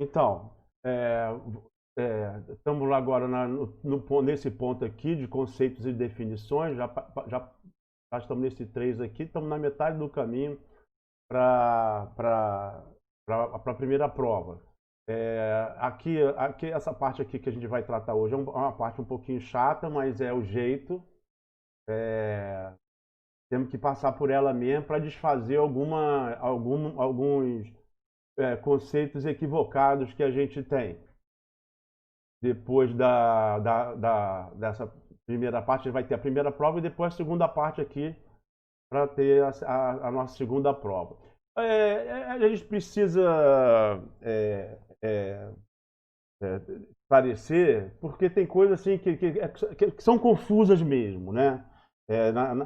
Então, estamos agora nesse ponto aqui de conceitos e definições, já estamos nesse 3 aqui, estamos na metade do caminho para a primeira prova. Aqui, essa parte aqui que a gente vai tratar hoje é uma parte um pouquinho chata, mas é o jeito. Temos que passar por ela mesmo para desfazer alguns conceitos equivocados que a gente tem. Depois dessa primeira parte, a gente vai ter a primeira prova e depois a segunda parte aqui para ter a nossa segunda prova. A gente precisa esclarecer, porque tem coisas assim que são confusas mesmo, né?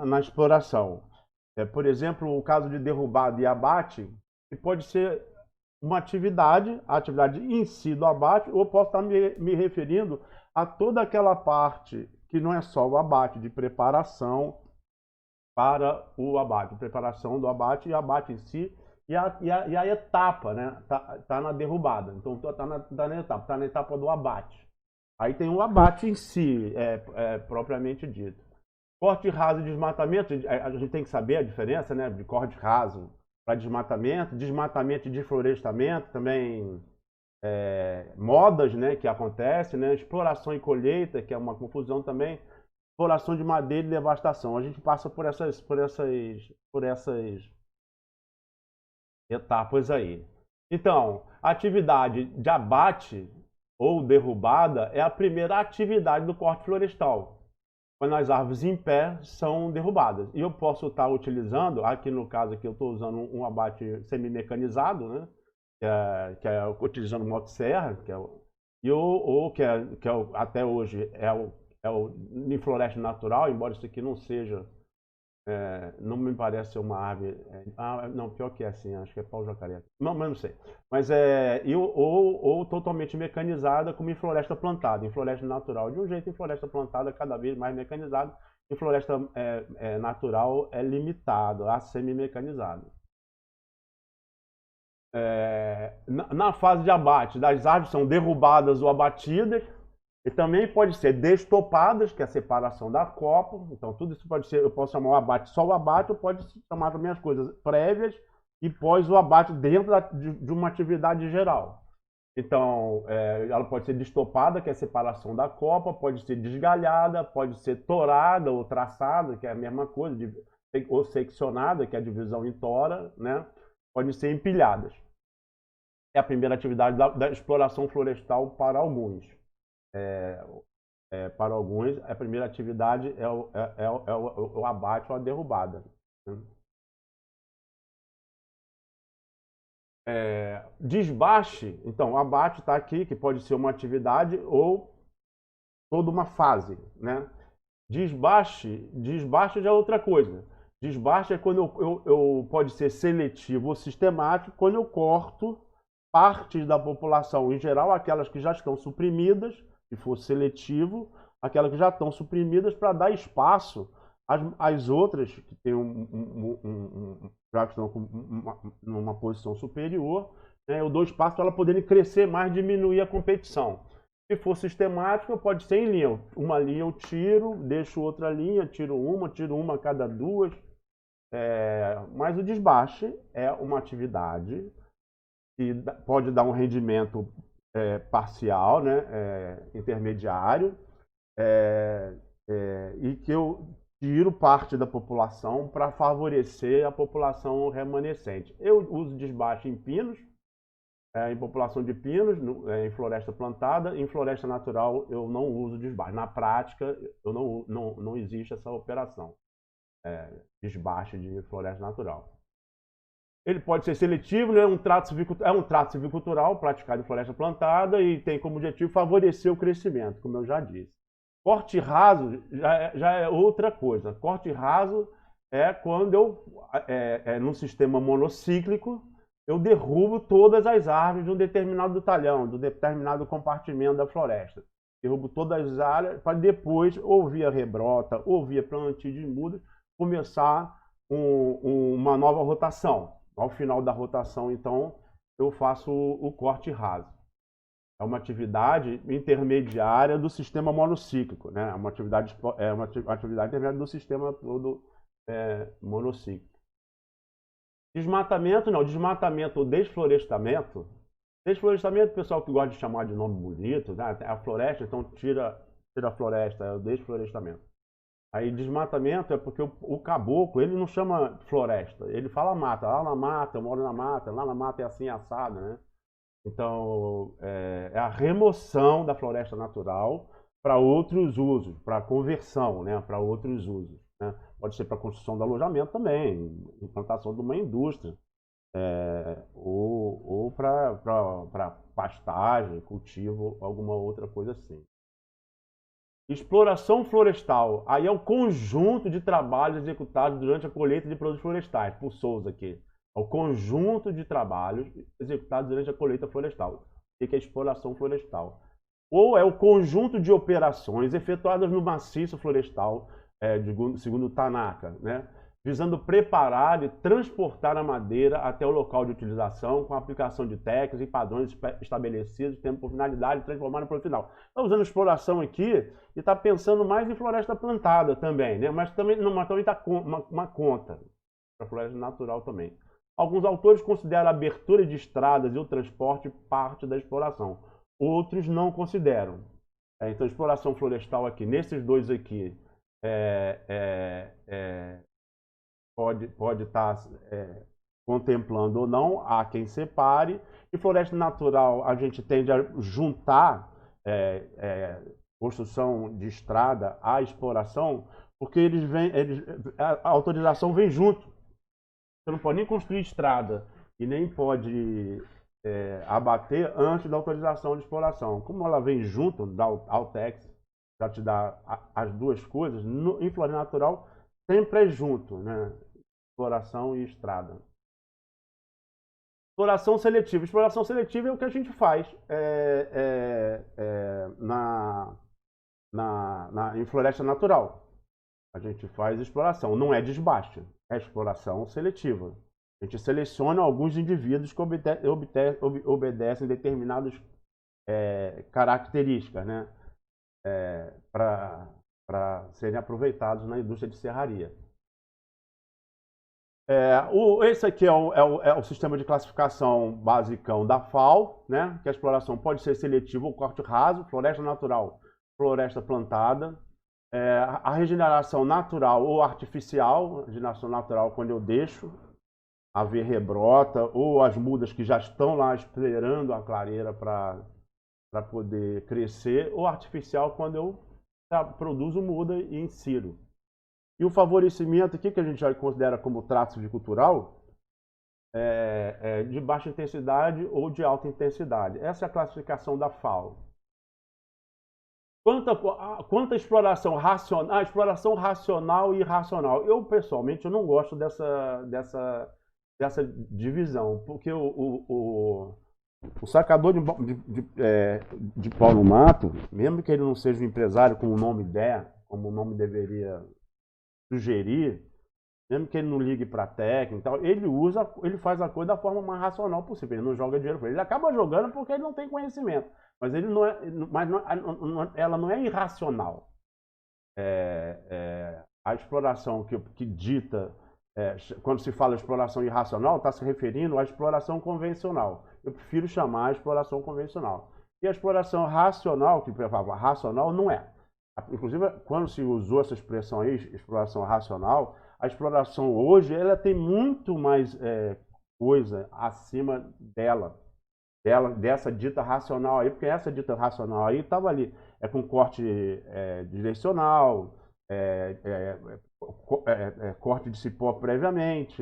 Na exploração. Por exemplo, o caso de derrubada e abate, que pode ser uma atividade, a atividade em si do abate, ou posso estar me referindo a toda aquela parte que não é só o abate, de preparação para o abate, preparação do abate e abate em si, e a etapa, né? Tá na derrubada, então tá na etapa do abate. Aí tem o abate em si, propriamente dito. Corte raso e desmatamento, a gente tem que saber a diferença, né, de corte raso para desmatamento, desmatamento e desflorestamento, também modas, né, que acontecem, né, exploração e colheita, que é uma confusão também, exploração de madeira e devastação. A gente passa por essas etapas aí. Então, a atividade de abate ou derrubada é a primeira atividade do corte florestal, quando as árvores em pé são derrubadas. E eu posso estar utilizando, aqui no caso aqui eu estou usando um abate semi-mecanizado, né? que é utilizando motosserra, até hoje em floresta natural, embora isso aqui não seja, não me parece ser uma árvore, não, pior que é assim, acho que é pau-jacaré, não, mas não sei, mas ou totalmente mecanizada como em floresta plantada, em floresta natural, de um jeito em floresta plantada cada vez mais mecanizado, em floresta natural é limitado a semi-mecanizado. Na fase de abate, das árvores são derrubadas ou abatidas, e também pode ser destopadas, que é a separação da copa. Então, tudo isso pode ser, eu posso chamar o abate só o abate, ou pode chamar também as coisas prévias e pós o abate dentro de uma atividade geral. Então, ela pode ser destopada, que é a separação da copa, pode ser desgalhada, pode ser torada ou traçada, que é a mesma coisa, ou seccionada, que é a divisão em tora, né? Podem ser empilhadas. É a primeira atividade da exploração florestal para alguns. Para alguns, a primeira atividade é o abate ou a derrubada. Desbaste, então, o abate está aqui, que pode ser uma atividade ou toda uma fase, né? Desbaste já é outra coisa. Desbaste é quando pode ser seletivo ou sistemático, quando eu corto partes da população, em geral aquelas que já estão suprimidas, se for seletivo, aquelas que já estão suprimidas para dar espaço às outras que tem já estão numa posição superior, né, eu dou espaço para elas poderem crescer mais, diminuir a competição. Se for sistemático, pode ser em linha. Uma linha eu tiro, deixo outra linha, tiro uma a cada duas. Mas o desbaste é uma atividade que pode dar um rendimento parcial, né, intermediário, e que eu tiro parte da população para favorecer a população remanescente. Eu uso desbaste em pinos, em população de pinos, em floresta plantada. Em floresta natural eu não uso desbaste. Na prática não existe essa operação, desbaste de floresta natural. Ele pode ser seletivo, né? É um trato silvicultural praticado em floresta plantada e tem como objetivo favorecer o crescimento, como eu já disse. Corte raso já é outra coisa. Corte raso é quando num sistema monocíclico, eu derrubo todas as árvores de um determinado talhão, de um determinado compartimento da floresta. Derrubo todas as áreas para depois, ou via rebrota, ou via plantio de mudas, começar uma nova rotação. Ao final da rotação, então, eu faço o corte raso. é uma atividade intermediária do sistema monocíclico, né? É uma atividade intermediária do sistema todo monocíclico. Desmatamento, não. Desmatamento ou desflorestamento. Desflorestamento, o pessoal que gosta de chamar de nome bonito, né? A floresta, então tira a floresta, é o desflorestamento. Aí desmatamento é porque o caboclo, ele não chama floresta, ele fala mata. Lá na mata, eu moro na mata, lá na mata é assim assado, né? Então, é a remoção da floresta natural para outros usos, para conversão, né? Para outros usos, né? Pode ser para construção de alojamento também, implantação de uma indústria, ou para pastagem, cultivo, alguma outra coisa assim. Exploração florestal, aí é o conjunto de trabalhos executados durante a colheita de produtos florestais, por Souza aqui. É o conjunto de trabalhos executados durante a colheita florestal. O que é exploração florestal? Ou é o conjunto de operações efetuadas no maciço florestal, segundo Tanaka, né? Visando preparar e transportar a madeira até o local de utilização com a aplicação de técnicas e padrões estabelecidos, tendo por finalidade transformar no produto final. Está usando exploração aqui e está pensando mais em floresta plantada também, né? Mas também está uma conta para floresta natural também. Alguns autores consideram a abertura de estradas e o transporte parte da exploração. Outros não consideram. Então, exploração florestal aqui, nesses dois aqui, pode estar contemplando ou não, há quem separe. E floresta natural, a gente tende a juntar construção de estrada à exploração, porque a autorização vem junto. Você não pode nem construir estrada e nem pode abater antes da autorização de exploração. Como ela vem junto da Altex, já te dá as duas coisas, em floresta natural sempre é junto, né? Exploração e estrada. Exploração seletiva. Exploração seletiva é o que a gente faz em floresta natural. A gente faz exploração, não é desbaste, é exploração seletiva. A gente seleciona alguns indivíduos que obedecem determinadas características, né? Para serem aproveitados na indústria de serraria. Esse aqui é o sistema de classificação basicão da FAO, né? Que a exploração pode ser seletiva ou corte raso, floresta natural, floresta plantada, a regeneração natural ou artificial, a regeneração natural quando eu deixo haver rebrota, ou as mudas que já estão lá esperando a clareira para poder crescer, ou artificial quando eu produzo muda e insiro. E o favorecimento aqui, que a gente já considera como traço cultural, de baixa intensidade ou de alta intensidade. Essa é a classificação da FAO. Quanto à exploração racional, exploração racional e irracional. Eu, pessoalmente, eu não gosto dessa divisão, porque o sacador de pau no mato, mesmo que ele não seja um empresário como o nome como o nome deveria sugerir, mesmo que ele não ligue para técnica, ele faz a coisa da forma mais racional possível. Ele não joga dinheiro para ele. Ele acaba jogando porque ele não tem conhecimento, mas ela não é irracional. A exploração que dita, quando se fala exploração irracional, está se referindo à exploração convencional. Eu prefiro chamar a exploração convencional. E a exploração racional, que racional não é. Inclusive, quando se usou essa expressão aí, exploração racional, a exploração hoje ela tem muito mais coisa acima dessa dita racional aí, porque essa dita racional aí estava ali, com corte direcional, corte de cipó previamente,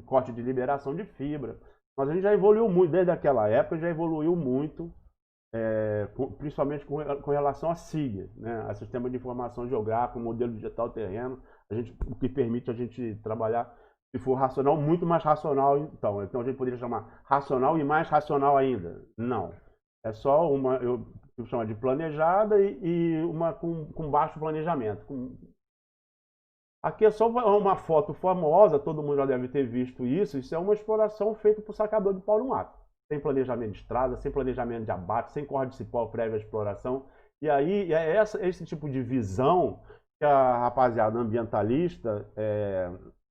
corte de liberação de fibra. Mas a gente já evoluiu muito, desde aquela época já evoluiu muito, principalmente com relação a SIG, né? A Sistema de Informação Geográfica, Modelo Digital Terreno, o que permite a gente trabalhar, se for racional, muito mais racional. Então a gente poderia chamar racional e mais racional ainda. Não. É só eu chamo de planejada e uma com baixo planejamento. Aqui é só uma foto famosa, todo mundo já deve ter visto isso. Isso é uma exploração feita por sacador de pau no mato. sem planejamento de estrada, sem planejamento de abate, sem corda de cipó prévia exploração. E aí é esse tipo de visão que a rapaziada ambientalista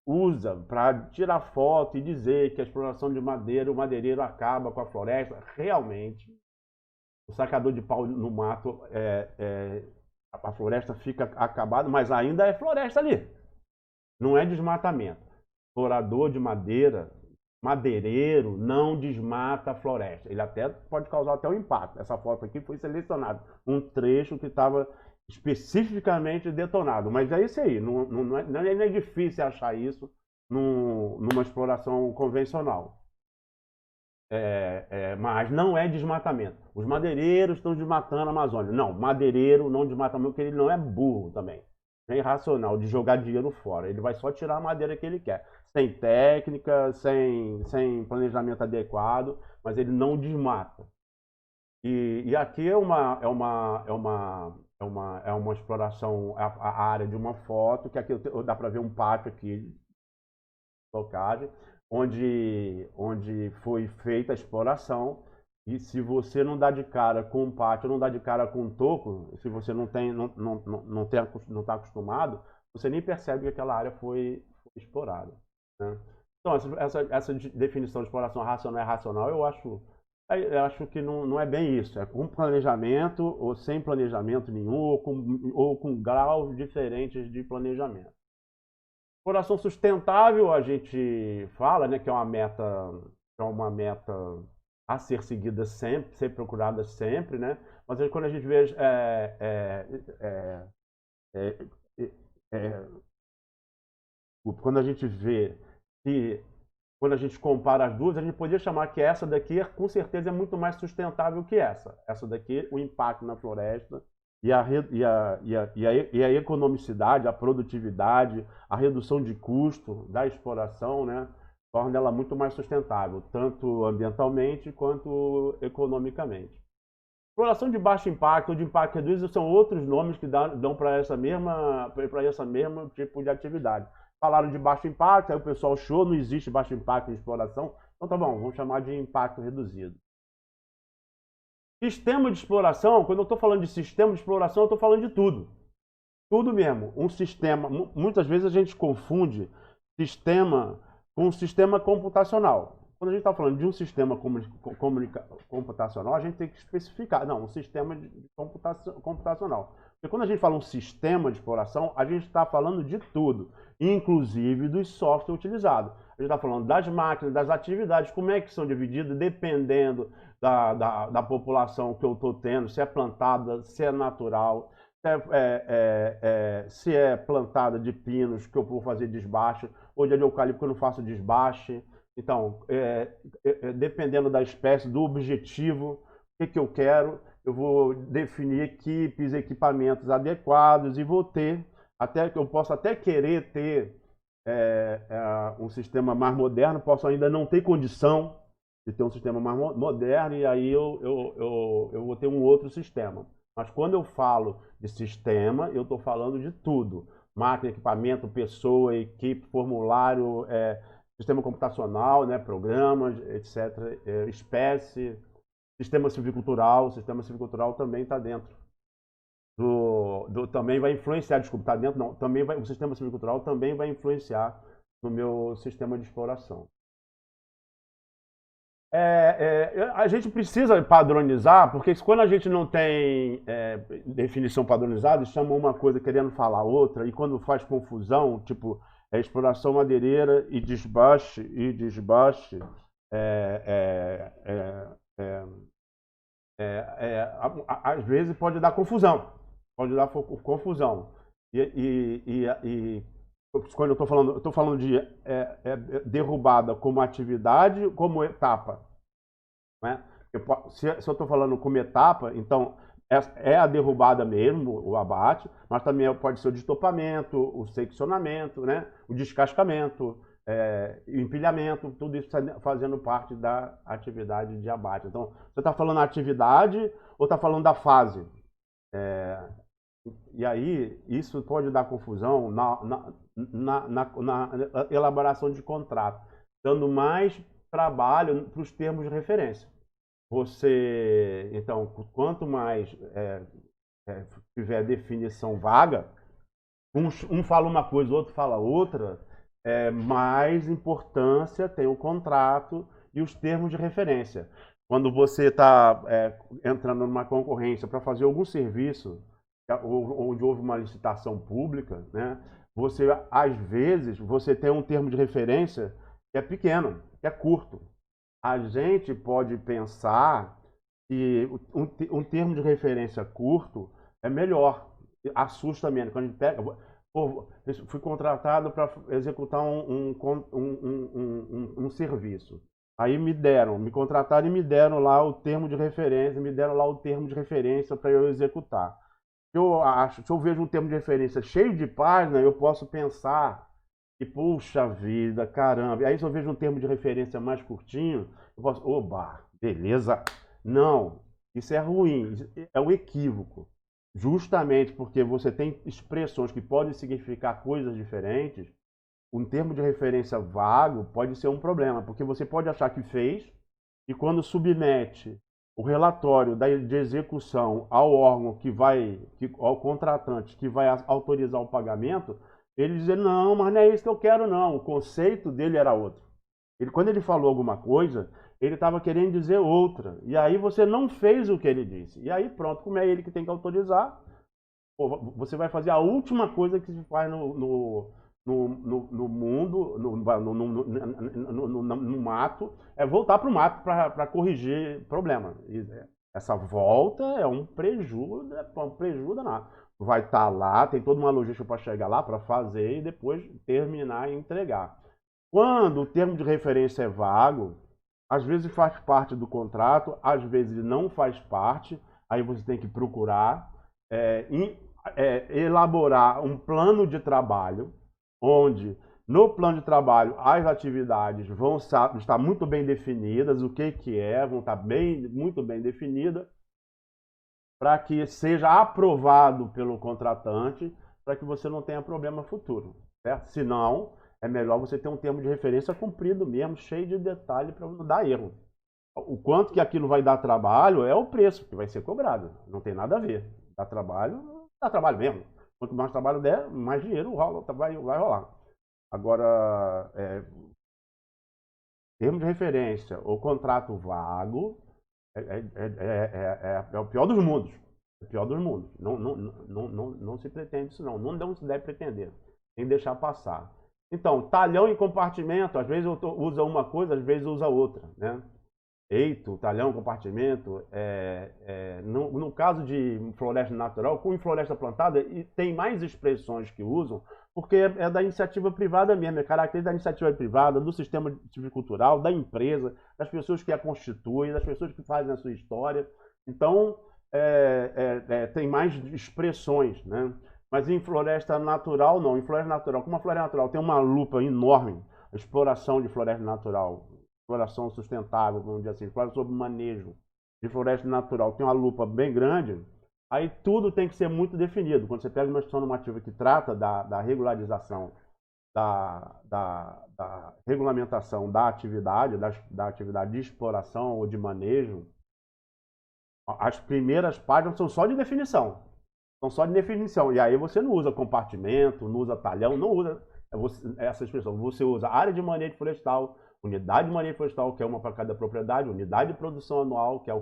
usa para tirar foto e dizer que a exploração de madeira, o madeireiro acaba com a floresta. Realmente, o sacador de pau no mato, a floresta fica acabada, mas ainda é floresta ali. Não é desmatamento. Explorador de madeira, madeireiro, não desmata a floresta. Ele até pode causar até um impacto. Essa foto aqui foi selecionada, um trecho que estava especificamente detonado. Mas é isso aí, não é difícil achar isso numa exploração convencional. Mas não é desmatamento. Os madeireiros estão desmatando a Amazônia. Não, madeireiro não desmata porque ele não é burro também. É irracional de jogar dinheiro fora. Ele vai só tirar a madeira que ele quer. Sem técnica, sem planejamento adequado, mas ele não desmata. E aqui é uma exploração, a área de uma foto, que aqui dá para ver um pátio aqui, locagem, onde foi feita a exploração. E se você não dá de cara com um pátio, não dá de cara com um toco, se você não está acostumado, você nem percebe que aquela área foi explorada, né? Então, essa definição de exploração racional e irracional, eu acho que não é bem isso. É com planejamento ou sem planejamento nenhum, ou com graus diferentes de planejamento. Exploração sustentável, a gente fala, né, que é uma meta a ser seguida sempre, ser procurada sempre, né? Mas aí, quando a gente vê quando a gente vê que quando a gente compara as duas, a gente poderia chamar que essa daqui, com certeza, é muito mais sustentável que essa. Essa daqui, o impacto na floresta e a economicidade, a produtividade, a redução de custo da exploração, né, torna ela muito mais sustentável, tanto ambientalmente quanto economicamente. Exploração de baixo impacto ou de impacto reduzido são outros nomes que dão para essa mesma tipo de atividade. Falaram de baixo impacto, aí o pessoal achou, não existe baixo impacto em exploração, então tá bom, vamos chamar de impacto reduzido. Sistema de exploração, quando eu estou falando de sistema de exploração, eu estou falando de tudo. Tudo mesmo. Um sistema, muitas vezes a gente confunde sistema com um sistema computacional. Quando a gente está falando de um sistema computacional, a gente tem que especificar. Não, um sistema de computacional. Porque quando a gente fala um sistema de exploração, a gente está falando de tudo, inclusive dos softwares utilizados. A gente está falando das máquinas, das atividades, como é que são divididas, dependendo da população que eu estou tendo, se é plantada, se é natural, se é plantada de pinos, que eu vou fazer desbaste, ou de eucalipto, que eu não faço desbaste. Então, dependendo da espécie, do objetivo, o que eu quero, eu vou definir equipes, equipamentos adequados e vou ter, eu posso até querer ter um sistema mais moderno, posso ainda não ter condição de ter um sistema mais moderno, e aí eu vou ter um outro sistema. Mas quando eu falo de sistema, eu estou falando de tudo. Máquina, equipamento, pessoa, equipe, formulário, sistema computacional, né, programas, etc., espécie, sistema silvicultural. O sistema silvicultural também está dentro também vai influenciar, desculpa, está dentro não, o sistema silvicultural também vai influenciar no meu sistema de exploração. A gente precisa padronizar, porque quando a gente não tem definição padronizada, chama uma coisa querendo falar outra, e quando faz confusão, tipo exploração madeireira e desbaste, às vezes pode dar confusão. E quando eu estou falando de derrubada como atividade, como etapa, né? Se eu estou falando como etapa, então é a derrubada mesmo, o abate, mas também pode ser o destopamento, o seccionamento, né? O descascamento, o empilhamento, tudo isso fazendo parte da atividade de abate. Então, você está falando da atividade ou está falando da fase? E aí, isso pode dar confusão na elaboração de contrato, dando mais trabalho para os termos de referência. Você, então, quanto mais tiver definição vaga, um fala uma coisa, o outro fala outra, mais importância tem o contrato e os termos de referência. Quando você está entrando numa concorrência para fazer algum serviço, onde houve uma licitação pública, né, você, às vezes, você tem um termo de referência que é pequeno, que é curto. A gente pode pensar que um termo de referência curto é melhor, assusta menos. Quando a gente pega, pô, fui contratado para executar um serviço. Aí me contrataram e me deram lá o termo de referência, para eu executar. Se eu vejo um termo de referência cheio de páginas, eu posso pensar que, puxa vida, caramba. Aí se eu vejo um termo de referência mais curtinho, eu posso, oba, beleza. Não, isso é ruim, é um equívoco. Justamente porque você tem expressões que podem significar coisas diferentes, um termo de referência vago pode ser um problema, porque você pode achar que fez, e quando submete o relatório de execução ao órgão ao contratante que vai autorizar o pagamento, ele diz, não, mas não é isso que eu quero não, o conceito dele era outro. Quando ele falou alguma coisa, ele estava querendo dizer outra, e aí você não fez o que ele disse, e aí pronto, como é ele que tem que autorizar, você vai fazer a última coisa que se faz no mundo, no mato, é voltar para o mato para corrigir problema. Essa volta é um prejuízo danado. Vai estar lá, tem toda uma logística para chegar lá, para fazer e depois terminar e entregar. Quando o termo de referência é vago, às vezes faz parte do contrato, às vezes não faz parte, aí você tem que procurar elaborar um plano de trabalho, onde no plano de trabalho as atividades vão estar muito bem definidas, o que vão estar muito bem definidas, para que seja aprovado pelo contratante, para que você não tenha problema futuro, certo? Se não, é melhor você ter um termo de referência cumprido mesmo, cheio de detalhe para não dar erro. O quanto que aquilo vai dar trabalho é o preço que vai ser cobrado, não tem nada a ver. Dá trabalho mesmo. Quanto mais trabalho der, mais dinheiro vai rolar. Agora, termo de referência ou contrato vago é o pior dos mundos. É o pior dos mundos. Não se pretende isso não. Não se deve pretender. Tem que deixar passar. Então, talhão e compartimento, às vezes usa uma coisa, às vezes usa outra, né? Eito, talhão, compartimento, no caso de floresta natural, com floresta plantada, tem mais expressões que usam, porque é da iniciativa privada mesmo, é característica da iniciativa privada, do sistema cultural, da empresa, das pessoas que a constituem, das pessoas que fazem a sua história. Então, tem mais expressões, né? Mas em floresta natural, não. Em floresta natural, como a floresta natural tem uma lupa enorme, a exploração de floresta natural, exploração sustentável, vamos dizer assim, exploração sobre manejo de floresta natural, tem uma lupa bem grande, aí tudo tem que ser muito definido. Quando você pega uma instituição normativa que trata da regularização, da regulamentação da atividade de exploração ou de manejo, as primeiras páginas são só de definição. São só de definição. E aí você não usa compartimento, não usa talhão, não usa essa expressão. Você usa área de manejo florestal, unidade de manejo florestal, que é uma para cada propriedade, unidade de produção anual, que é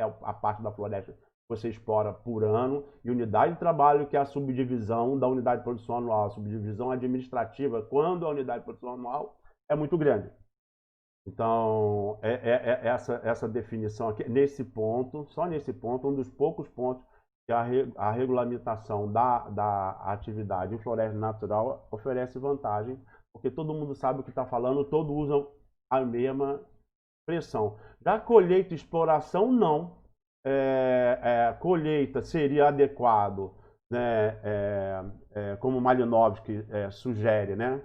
a parte da floresta que você explora por ano, e unidade de trabalho, que é a subdivisão da unidade de produção anual, a subdivisão administrativa, quando a unidade de produção anual é muito grande. Então, essa definição aqui, nesse ponto, só nesse ponto, um dos poucos pontos que a regulamentação da atividade em floresta natural oferece vantagem, porque todo mundo sabe o que está falando, todos usam a mesma expressão. Da colheita e exploração, não. Colheita seria adequado, né, como Malinowski sugere, né,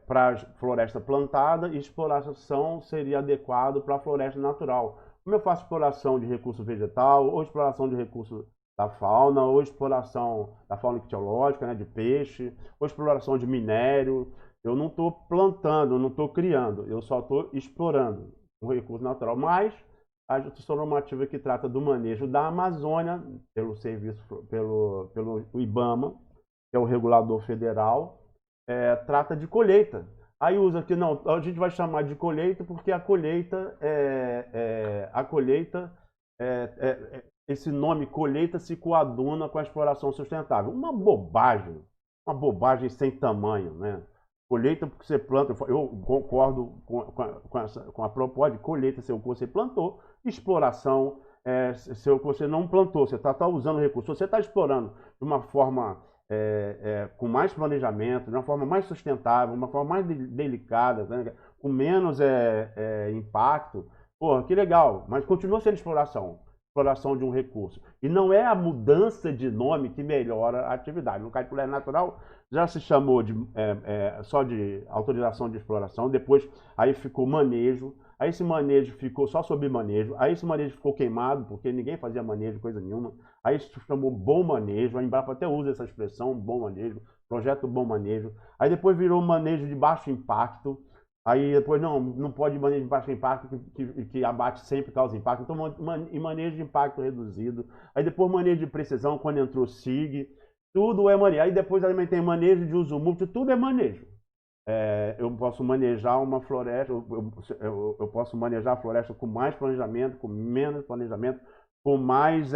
para floresta plantada, e exploração seria adequado para a floresta natural. Como eu faço exploração de recurso vegetal, ou exploração de recurso da fauna, ou exploração da fauna ictiológica, né, de peixe, ou exploração de minério, Eu não estou plantando, eu não estou criando, eu só estou explorando um recurso natural. Mas a Justiça Normativa que trata do manejo da Amazônia, pelo serviço, pelo IBAMA, que é o regulador federal, trata de colheita. Aí usa que não, a gente vai chamar de colheita porque a colheita esse nome colheita se coaduna com a exploração sustentável. Uma bobagem sem tamanho, né? Colheita porque você planta, eu concordo com a proposta de colheita ser o que você plantou, exploração ser o que você não plantou, você está usando recursos, você está explorando de uma forma com mais planejamento, de uma forma mais sustentável, uma forma mais delicada, né? Com menos impacto, pô, que legal, mas continua sendo exploração de um recurso. E não é a mudança de nome que melhora a atividade. No caso de floresta natural, já se chamou só de autorização de exploração, depois aí ficou manejo, aí esse manejo ficou só sob manejo, aí esse manejo ficou queimado, porque ninguém fazia manejo, coisa nenhuma, aí se chamou bom manejo, a Embrapa até usa essa expressão, bom manejo, projeto bom manejo, aí depois virou manejo de baixo impacto, aí depois não pode manejo de baixo impacto, que abate sempre causa impacto, então manejo de impacto reduzido, aí depois manejo de precisão, quando entrou SIG, tudo é manejo, aí depois também tem manejo de uso múltiplo, tudo é manejo. Eu posso manejar uma floresta, eu posso manejar a floresta com mais planejamento, com menos planejamento, com mais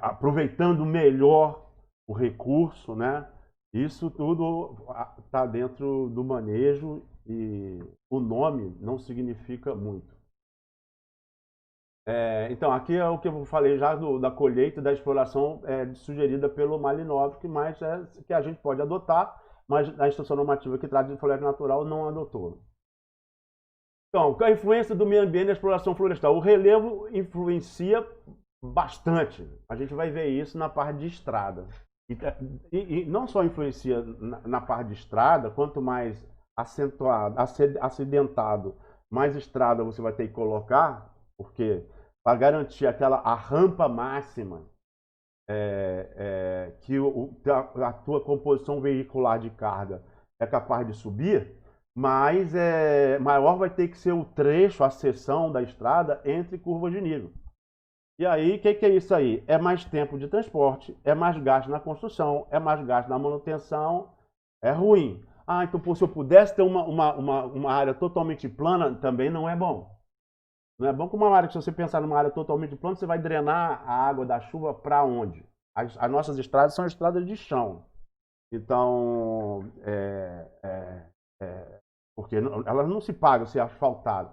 aproveitando melhor o recurso, né? Isso tudo está dentro do manejo e o nome não significa muito. Então, aqui é o que eu falei já da colheita e da exploração sugerida pelo Malinowski, mas que a gente pode adotar, mas a instrução normativa que trata de floresta natural não adotou. Então, a influência do meio ambiente na exploração florestal. O relevo influencia bastante. A gente vai ver isso na parte de estrada. E não só influencia na parte de estrada, quanto mais acentuado, acidentado, mais estrada você vai ter que colocar, porque para garantir a rampa máxima que a tua composição veicular de carga é capaz de subir, mas maior vai ter que ser o trecho, a seção da estrada entre curvas de nível. E aí, o que é isso aí? É mais tempo de transporte, é mais gasto na construção, é mais gasto na manutenção, é ruim. Ah, então se eu pudesse ter uma área totalmente plana, também não é bom. Não é bom como uma área que, se você pensar numa área totalmente plana, você vai drenar a água da chuva para onde? As nossas estradas são estradas de chão. Então, porque elas não se pagam se é asfaltado.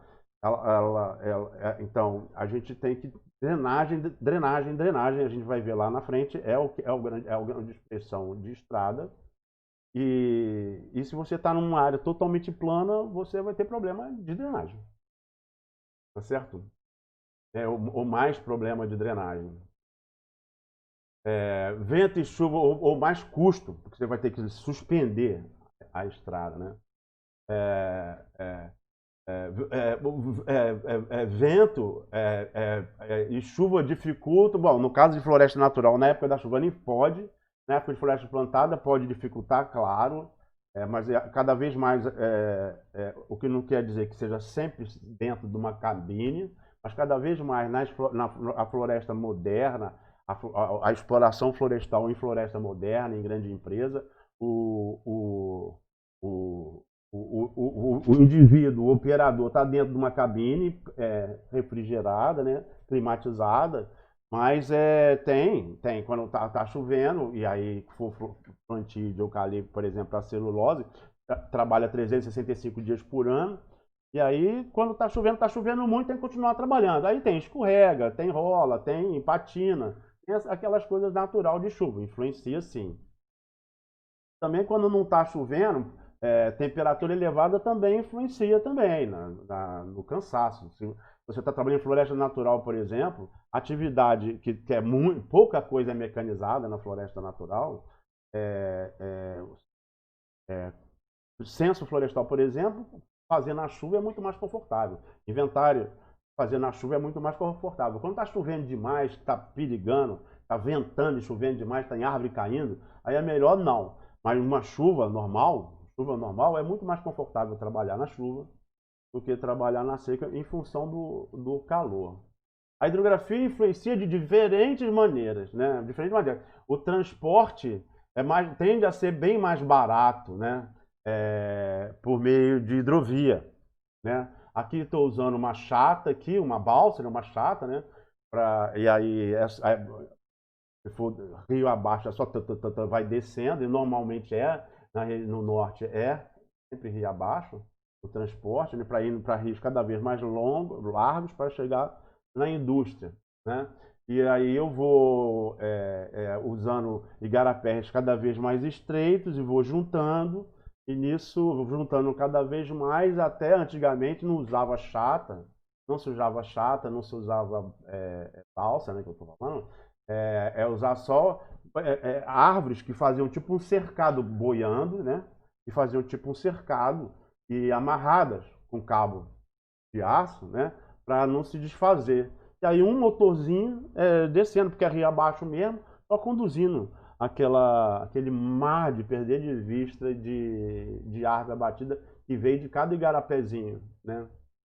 Então, a gente tem que drenagem, a gente vai ver lá na frente, é o grande expressão de estrada. E se você está numa área totalmente plana, você vai ter problema de drenagem. Tá certo? Ou mais problema de drenagem. Vento e chuva, ou mais custo, porque você vai ter que suspender a estrada, né? Vento e chuva dificultam. Bom, no caso de floresta natural, na época da chuva nem pode, na época de floresta plantada pode dificultar, claro, mas cada vez mais, o que não quer dizer que seja sempre dentro de uma cabine, mas cada vez mais na floresta moderna, a exploração florestal em floresta moderna, em grande empresa, o indivíduo, o operador, está dentro de uma cabine refrigerada, né, climatizada, mas quando está chovendo, e aí for plantio de eucalipto, por exemplo, a celulose, trabalha 365 dias por ano, e aí quando está chovendo muito, tem que continuar trabalhando. Aí tem escorrega, tem rola, tem patina, tem aquelas coisas natural de chuva, influencia sim. Também quando não está chovendo, temperatura elevada também influencia também no cansaço. Se você está trabalhando em floresta natural, por exemplo, atividade que é pouca coisa é mecanizada na floresta natural, censo florestal, por exemplo, fazer na chuva é muito mais confortável. Inventário fazer na chuva é muito mais confortável. Quando está chovendo demais, está perigando, tá ventando e chovendo demais, tá em árvore caindo, aí é melhor não. Mas uma chuva normal é muito mais confortável trabalhar na chuva do que trabalhar na seca em função do calor. A hidrografia influencia de diferentes maneiras, né? O transporte tende a ser bem mais barato, né? Por meio de hidrovia, né? Aqui estou usando uma chata aqui, uma balsa, né? Uma chata, né? E aí, se for rio abaixo, é só vai descendo, e normalmente no norte sempre rio abaixo, o transporte, né? Para ir para rios cada vez mais largos, para chegar na indústria, né? E aí eu vou usando igarapés cada vez mais estreitos e vou juntando, e nisso vou juntando cada vez mais, até antigamente não usava chata, não se usava balsa, né, que eu estou falando, usar só árvores que faziam tipo um cercado boiando, né? E faziam tipo um cercado e amarradas com cabo de aço, né? Para não se desfazer. E aí um motorzinho descendo, porque é rio abaixo mesmo, só conduzindo aquele mar de perder de vista de árvore abatida que veio de cada igarapézinho, né?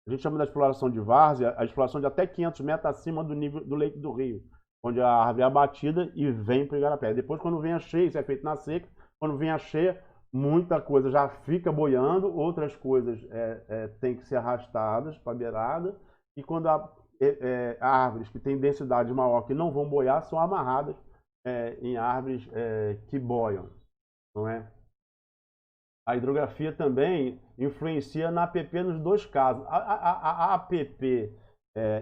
A gente chama da exploração de várzea, a exploração de até 500 metros acima do nível do leito do rio, onde a árvore é abatida e vem para o igarapé. Depois, quando vem a cheia, isso é feito na seca, quando vem a cheia, muita coisa já fica boiando, outras coisas têm que ser arrastadas para a beirada, e quando árvores que têm densidade maior, que não vão boiar, são amarradas em árvores que boiam, não é? A hidrografia também influencia na APP nos dois casos. A APP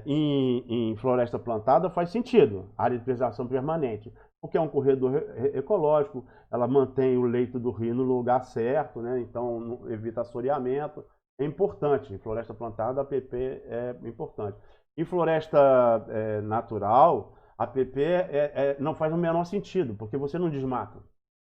em floresta plantada faz sentido, área de preservação permanente, porque é um corredor ecológico, ela mantém o leito do rio no lugar certo, né? Então evita assoreamento. É importante, em floresta plantada a APP é importante. Em floresta natural, a APP não faz o menor sentido, porque você não desmata.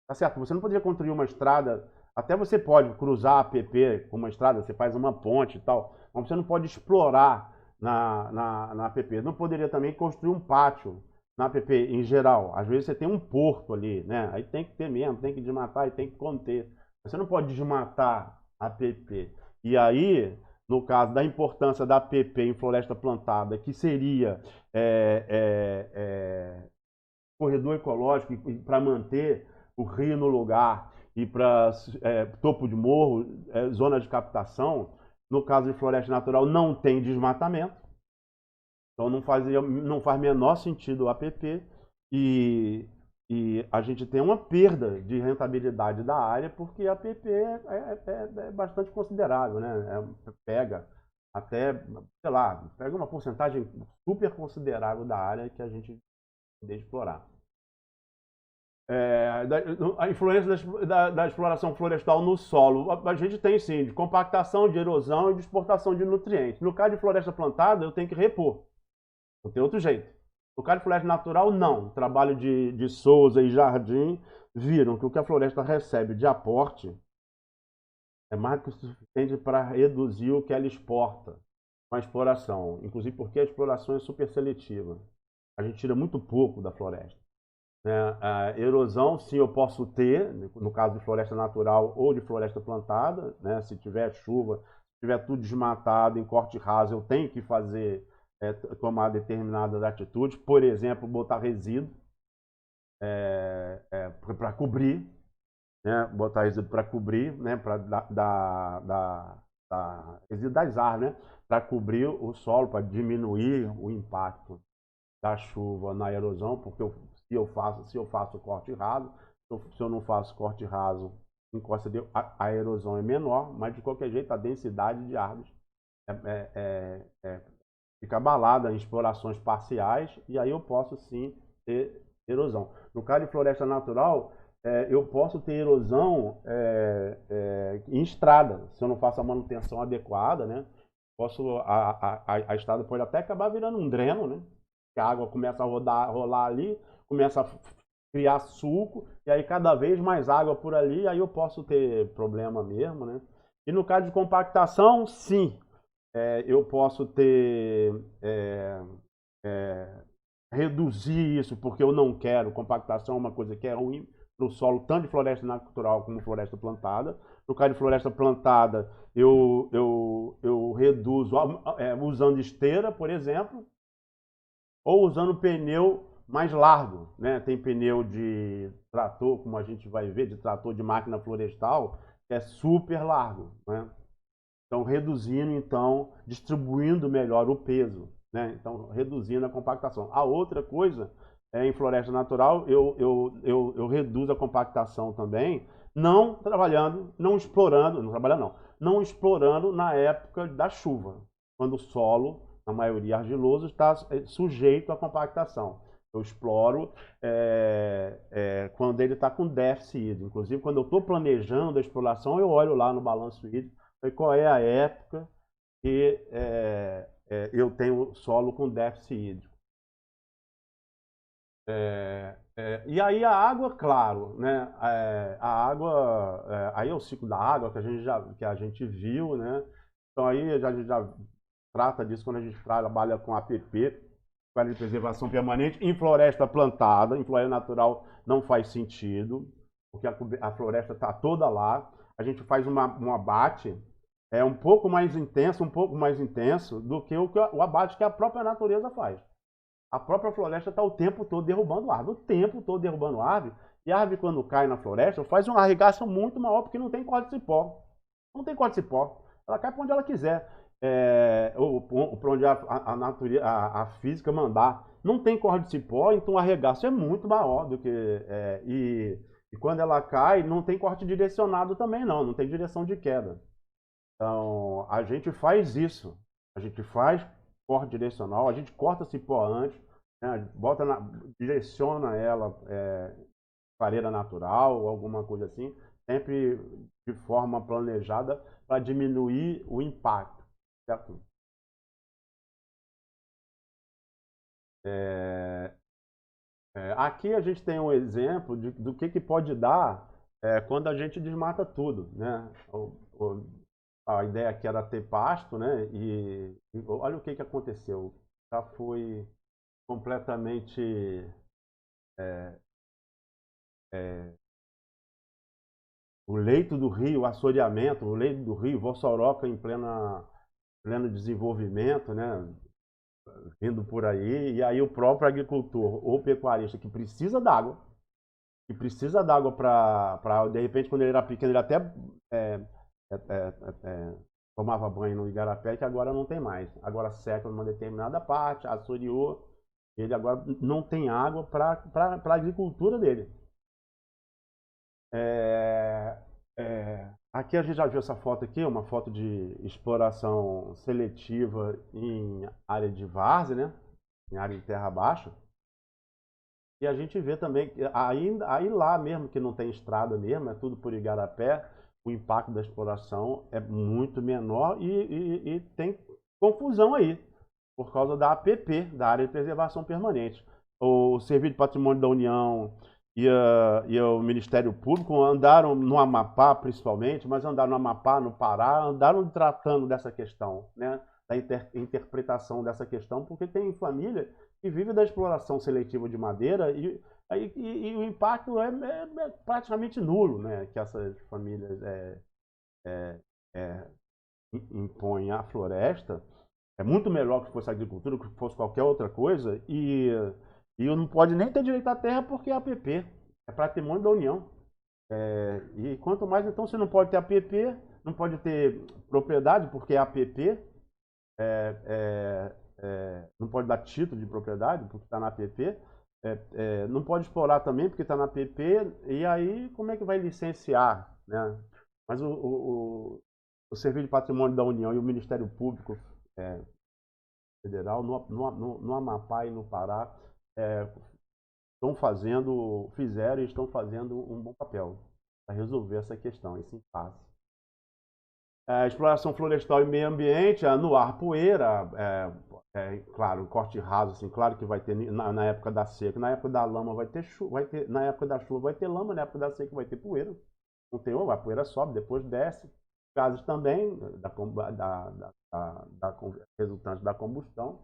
Tá certo? Você não poderia construir uma estrada, até você pode cruzar a APP com uma estrada, você faz uma ponte e tal, mas você não pode explorar na APP. Não poderia também construir um pátio na APP em geral. Às vezes você tem um porto ali, né? Aí tem que ter mesmo, tem que desmatar e tem que conter. Você não pode desmatar a APP. E aí, no caso da importância da APP em floresta plantada, que seria corredor ecológico para manter o rio no lugar e para topo de morro, zona de captação, no caso de floresta natural não tem desmatamento, então não faz menor sentido o APP e a gente tem uma perda de rentabilidade da área porque a APP é bastante considerável, né? Pega até, sei lá, pega uma porcentagem super considerável da área que a gente poder explorar. A influência da exploração florestal no solo. A gente tem sim, de compactação, de erosão e de exportação de nutrientes. No caso de floresta plantada, eu tenho que repor. Não tem outro jeito. No caso de floresta natural, não. O trabalho de Souza e Jardim viram que o que a floresta recebe de aporte é mais do que o suficiente para reduzir o que ela exporta com a exploração. Inclusive porque a exploração é super seletiva. A gente tira muito pouco da floresta. A erosão, sim, eu posso ter, no caso de floresta natural ou de floresta plantada, né? Se tiver chuva, se tiver tudo desmatado em corte raso, eu tenho que tomar determinadas atitudes, por exemplo, botar resíduo para cobrir, né? Botar resíduo para cobrir, né? Para resíduo das árvores, né? Para cobrir o solo, para diminuir o impacto da chuva na erosão, porque se eu faço corte raso, se eu não faço corte raso, a erosão é menor, mas de qualquer jeito a densidade de árvores fica abalada em explorações parciais, e aí eu posso sim ter erosão. No caso de floresta natural, eu posso ter erosão em estrada, se eu não faço a manutenção adequada, né? A estrada pode até acabar virando um dreno, né? A água começa a rolar ali, começa a criar suco, e aí cada vez mais água por ali, aí eu posso ter problema mesmo, né? E no caso de compactação, sim, eu posso ter reduzir isso, porque eu não quero. Compactação é uma coisa que é ruim para o solo, tanto de floresta natural como floresta plantada. No caso de floresta plantada, eu reduzo usando esteira, por exemplo, ou usando pneu mais largo, né? Tem pneu de trator, como a gente vai ver, de trator de máquina florestal, que é super largo, né? Então, reduzindo, então, distribuindo melhor o peso, né? Então, reduzindo a compactação. A outra coisa, em floresta natural, eu reduzo a compactação também, não trabalhando, não explorando, não trabalhando não, não explorando na época da chuva, quando o solo, na maioria argiloso, está sujeito à compactação. Eu exploro quando ele está com déficit hídrico. Inclusive, quando eu estou planejando a exploração, eu olho lá no balanço hídrico qual é a época que eu tenho solo com déficit hídrico. E aí a água, claro, né? A água, aí é o ciclo da água que a gente viu, né? Então aí a gente já trata disso quando a gente trabalha com APP, Plano de Preservação Permanente, em floresta plantada. Em floresta natural não faz sentido, porque a floresta está toda lá. A gente faz um abate um pouco mais intenso do que o abate que a própria natureza faz. A própria floresta está o tempo todo derrubando árvore, o tempo todo derrubando árvore, e a árvore quando cai na floresta faz uma arregaça muito maior, porque não tem corda de cipó. Não tem corda de cipó. Ela cai para onde ela quiser, ou para onde a natureza, a física mandar. Não tem corda de cipó, então o arregaço é muito maior do que... e quando ela cai, não tem corte direcionado também não tem direção de queda. Então, a gente faz isso. A gente faz corte direcional, a gente corta cipó antes, né, direciona ela clareira natural ou alguma coisa assim, sempre de forma planejada para diminuir o impacto, certo? Aqui a gente tem um exemplo do que pode dar quando a gente desmata tudo, né? A ideia aqui era ter pasto, né? E olha o que aconteceu. Já foi completamente o leito do rio, assoreamento, o leito do rio, Vossoroca em pleno desenvolvimento, né? Vindo por aí, e aí o próprio agricultor ou pecuarista que precisa d'água para, de repente, quando ele era pequeno, ele até é, é, tomava banho no igarapé, que agora não tem mais. Agora seca numa determinada parte, assoreou, ele agora não tem água para a agricultura dele. Aqui a gente já viu essa foto aqui, uma foto de exploração seletiva em área de várzea, né? Em área de terra baixa. E a gente vê também que aí lá mesmo que não tem estrada mesmo, é tudo por igarapé, o impacto da exploração é muito menor e tem confusão aí, por causa da APP, da Área de Preservação Permanente. O Serviço de Patrimônio da União e o Ministério Público andaram no Amapá, principalmente, mas andaram no Amapá, no Pará, andaram tratando dessa questão, né? Da interpretação dessa questão, porque tem família que vive da exploração seletiva de madeira e o impacto é praticamente nulo, né? Que essas famílias impõem à floresta. É muito melhor que fosse agricultura, que fosse qualquer outra coisa, e não pode nem ter direito à terra porque é APP, é patrimônio da União. E quanto mais, então, você não pode ter APP, não pode ter propriedade porque é APP, não pode dar título de propriedade porque está na APP, não pode explorar também porque está na APP, e aí como é que vai licenciar, né? Mas o Serviço de Patrimônio da União e o Ministério Público Federal, no Amapá e no Pará, fizeram e estão fazendo um bom papel para resolver essa questão, esse impasse. Exploração florestal e meio ambiente, no ar poeira, claro, corte raso, assim, claro que vai ter na época da seca, na época da lama vai ter chuva, na época da chuva vai ter lama, na época da seca vai ter poeira. Não tem, a poeira sobe, depois desce. Gases também, resultante da combustão.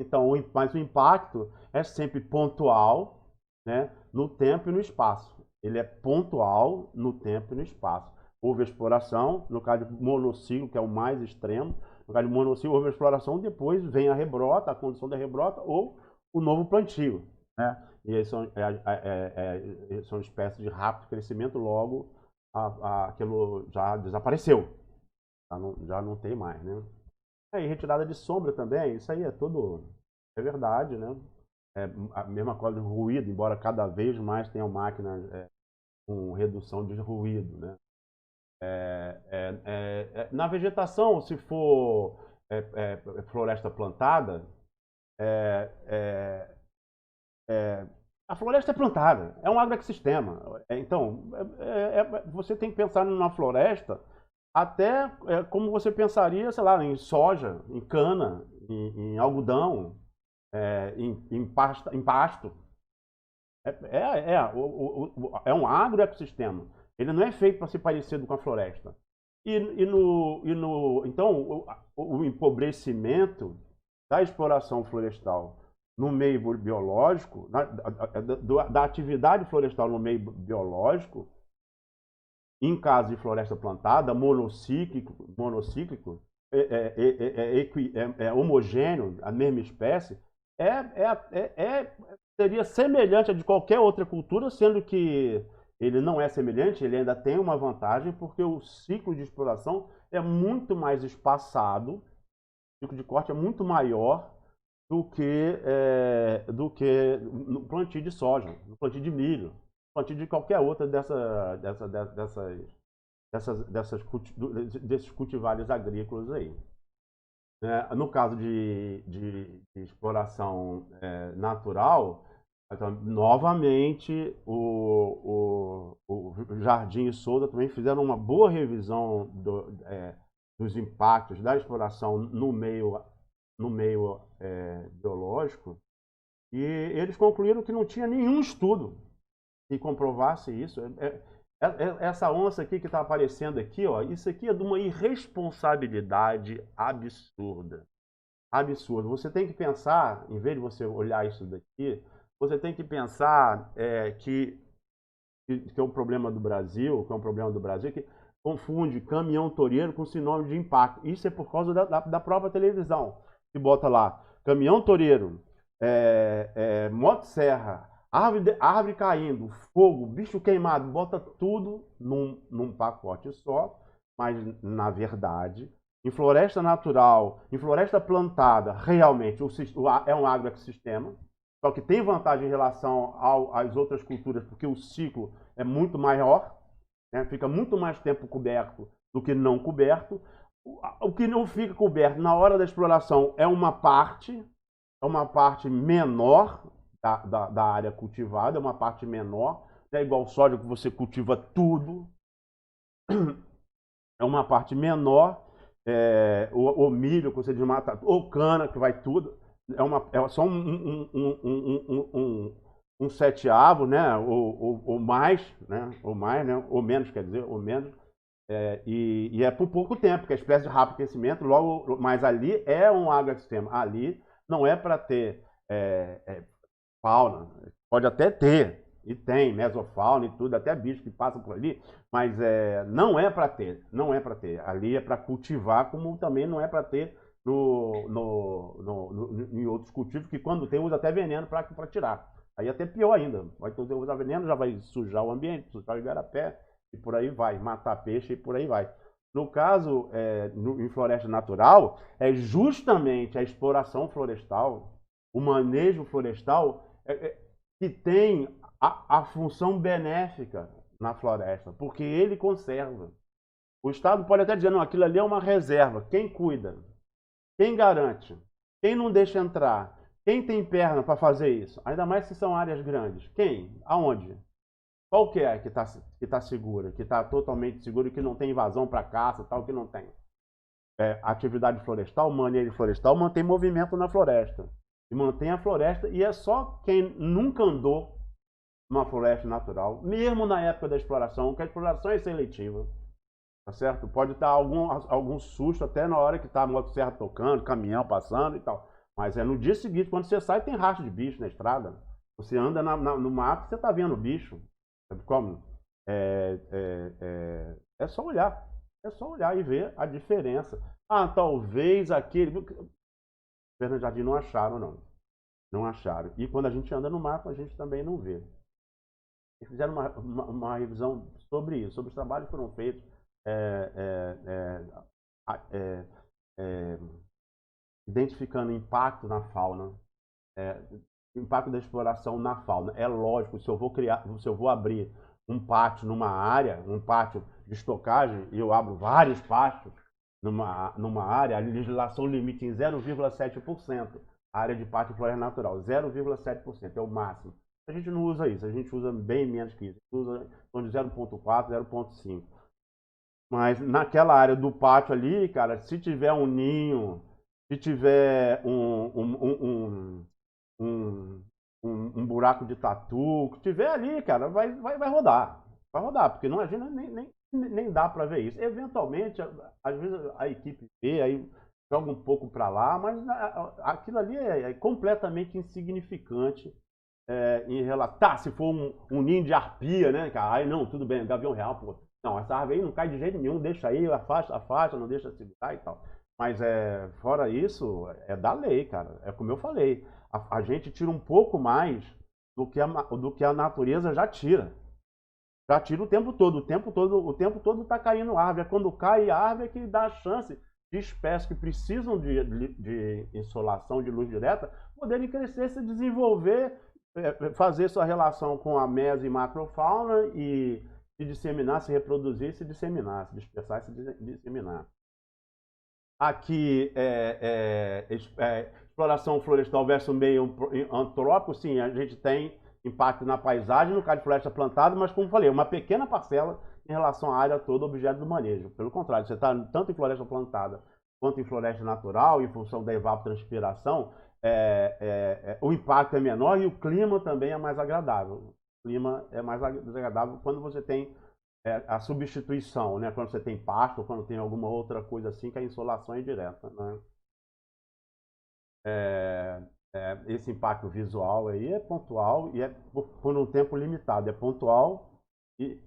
Então, mas o impacto é sempre pontual, né, no tempo e no espaço. Ele é pontual no tempo e no espaço. Houve a exploração, no caso de monociclo, que é o mais extremo, no caso de monociclo, houve a exploração, depois vem a rebrota, a condição da rebrota ou o novo plantio, né? E aí são espécies de rápido crescimento, logo aquilo já desapareceu, já não tem mais, né? E retirada de sombra também, isso aí é tudo, é verdade, né? É a mesma coisa do ruído, embora cada vez mais tenham máquinas com redução de ruído, né? Na vegetação, se for floresta plantada, é, é, a floresta é plantada, é um agroecossistema. Então, você tem que pensar na floresta até como você pensaria, sei lá, em soja, em cana, em algodão, em pasto. É um agroecossistema. Ele não é feito para ser parecido com a floresta. Então, o empobrecimento da exploração florestal no meio biológico, da atividade florestal no meio biológico, em caso de floresta plantada, monocíclico homogêneo, a mesma espécie, seria semelhante a de qualquer outra cultura, sendo que ele não é semelhante, ele ainda tem uma vantagem, porque o ciclo de exploração é muito mais espaçado, o ciclo de corte é muito maior do que no plantio de soja, no plantio de milho, no plantio de qualquer outra desses cultivares agrícolas aí. No caso de exploração natural, então, novamente o Jardim e Souza também fizeram uma boa revisão dos impactos da exploração no meio biológico, e eles concluíram que não tinha nenhum estudo que comprovasse isso. Essa onça aqui que está aparecendo aqui, ó, isso aqui é de uma irresponsabilidade absurda. Absurdo. Você tem que pensar, em vez de você olhar isso daqui, você tem que pensar que é um problema do Brasil, que confunde caminhão toureiro com sinônimo de impacto. Isso é por causa da própria televisão. Que bota lá, caminhão toureiro, motosserra, árvore caindo, fogo, bicho queimado, bota tudo num pacote só, mas na verdade, em floresta natural, em floresta plantada, realmente é um agroecossistema, só que tem vantagem em relação às outras culturas, porque o ciclo é muito maior, né? Fica muito mais tempo coberto do que não coberto. O que não fica coberto na hora da exploração é uma parte menor da área cultivada, é uma parte menor, é igual soja que você cultiva tudo, é uma parte menor, o milho que você desmata, ou cana que vai tudo, é só um seteavo, né, ou mais, né, ou menos, quer dizer, ou menos, e é por pouco tempo, que é espécie de rápido crescimento, logo, mas ali é um agroecossistema, ali não é para ter fauna, pode até ter, e tem mesofauna e tudo, até bicho que passa por ali, mas não é para ter, ali é para cultivar, como também não é para ter em outros cultivos, que quando tem usa até veneno para tirar, aí até pior ainda, vai usar veneno, já vai sujar o ambiente, sujar o igarapé, e por aí vai, matar peixe e por aí vai. No caso, em floresta natural, é justamente a exploração florestal, o manejo florestal, que tem a função benéfica na floresta, porque ele conserva. O Estado pode até dizer, não, aquilo ali é uma reserva. Quem cuida? Quem garante? Quem não deixa entrar? Quem tem perna para fazer isso? Ainda mais se são áreas grandes. Quem? Aonde? Qual que é que tá segura, que está totalmente segura e que não tem invasão para caça, tal, que não tem? Atividade florestal, manejo florestal, mantém movimento na floresta. E mantém a floresta, e é só quem nunca andou numa floresta natural, mesmo na época da exploração, que a exploração é seletiva, tá certo? Pode estar algum susto até na hora que está a motosserra tocando, caminhão passando e tal. Mas no dia seguinte, quando você sai, tem rastro de bicho na estrada. Você anda no mato, você está vendo bicho. Sabe como? É só olhar. É só olhar e ver a diferença. Ah, talvez aquele... Fernando Jardim não acharam, não. Não acharam. E quando a gente anda no mato, a gente também não vê. Eles fizeram uma revisão sobre isso, sobre os trabalhos que foram feitos identificando impacto na fauna, impacto da exploração na fauna. É lógico, se eu vou abrir um pátio numa área, um pátio de estocagem, e eu abro vários pátios numa área, a legislação limita em 0,7% a área de pátio e floresta natural. 0,7% é o máximo. A gente não usa isso, a gente usa bem menos que isso. A gente usa de 0,4, 0,5. Mas naquela área do pátio ali, cara, se tiver um ninho, se tiver um buraco de tatu, que tiver ali, cara, vai rodar. Vai rodar, porque não, a gente nem dá para ver isso. Eventualmente, às vezes a equipe vê, aí joga um pouco para lá, mas aquilo ali é completamente insignificante em relação... Tá, se for um ninho de arpia, né, cara? Aí não, tudo bem, gavião real, pô. Não, essa árvore aí não cai de jeito nenhum, deixa aí, afasta, não deixa segurar e tal. Mas fora isso, é da lei, cara. É como eu falei. A gente tira um pouco mais do que a natureza já tira. Já tira o tempo todo. O tempo todo tá caindo árvore. É quando cai a árvore que dá a chance de espécies que precisam de insolação, de luz direta, poderem crescer, se desenvolver, fazer sua relação com a meso e macrofauna e se disseminar, se reproduzir, se disseminar, se dispersar e se disseminar. Aqui, exploração florestal versus meio antrópico, sim, a gente tem impacto na paisagem, no caso de floresta plantada, mas como falei, uma pequena parcela em relação à área toda objeto do manejo. Pelo contrário, você está tanto em floresta plantada quanto em floresta natural, em função da evapotranspiração, o impacto é menor e o clima também é mais agradável. O clima é mais agradável quando você tem a substituição, né? Quando você tem pasto, ou quando tem alguma outra coisa assim, que a insolação é direta, né? Esse impacto visual aí é pontual e é por um tempo limitado. É pontual e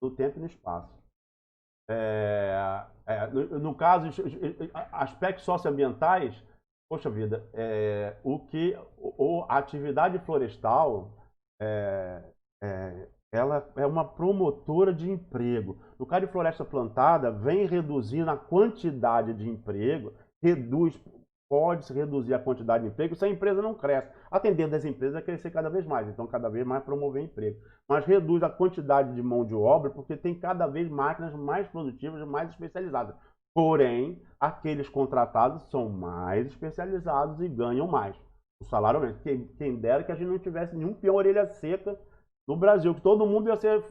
no tempo e no espaço. No caso, aspectos socioambientais, poxa vida, a atividade florestal ela é uma promotora de emprego. No caso de floresta plantada, vem reduzindo a quantidade de emprego, pode-se reduzir a quantidade de emprego se a empresa não cresce. A tendência das empresas é crescer cada vez mais, então cada vez mais promover emprego. Mas reduz a quantidade de mão de obra porque tem cada vez máquinas mais produtivas, mais especializadas. Porém, aqueles contratados são mais especializados e ganham mais. O salário aumenta. Quem dera que a gente não tivesse nenhum peão orelha seca no Brasil, que todo mundo ia ser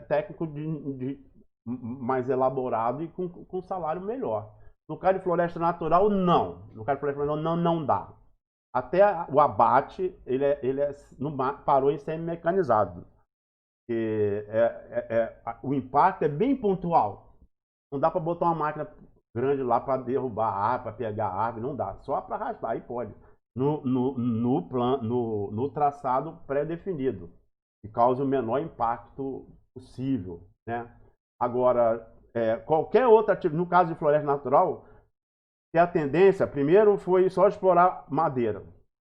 técnico mais elaborado e com salário melhor. No caso de floresta natural, não. No caso de floresta natural, não dá. Até o abate, parou em semi-mecanizado. O impacto é bem pontual. Não dá para botar uma máquina grande lá para derrubar a árvore, para pegar a árvore, não dá. Só para arrastar, aí pode. No traçado pré-definido, que cause o menor impacto possível, né? Agora, qualquer outra atividade, no caso de floresta natural, que a tendência, primeiro foi só explorar madeira,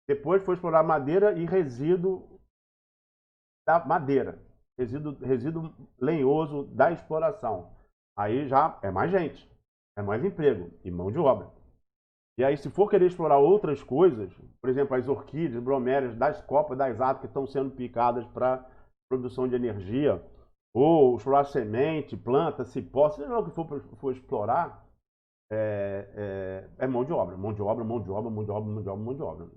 depois foi explorar madeira e resíduo da madeira, resíduo lenhoso da exploração. Aí já é mais gente, é mais emprego e mão de obra. E aí, se for querer explorar outras coisas, por exemplo, as orquídeas, bromélias, das copas, das árvores que estão sendo picadas para produção de energia, ou explorar semente, planta, cipó, seja lá o que for explorar, mão de obra, mão de obra, mão de obra, mão de obra, mão de obra, mão de obra.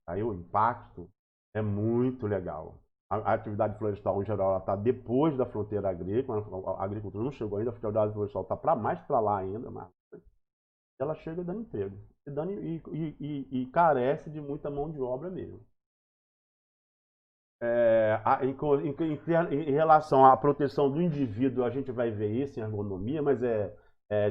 Aí o impacto é muito legal. A atividade florestal, em geral, está depois da fronteira agrícola, a agricultura não chegou ainda, a atividade florestal está mais para lá ainda, mas ela chega dando emprego e carece de muita mão de obra mesmo. Em relação à proteção do indivíduo, a gente vai ver isso em ergonomia, mas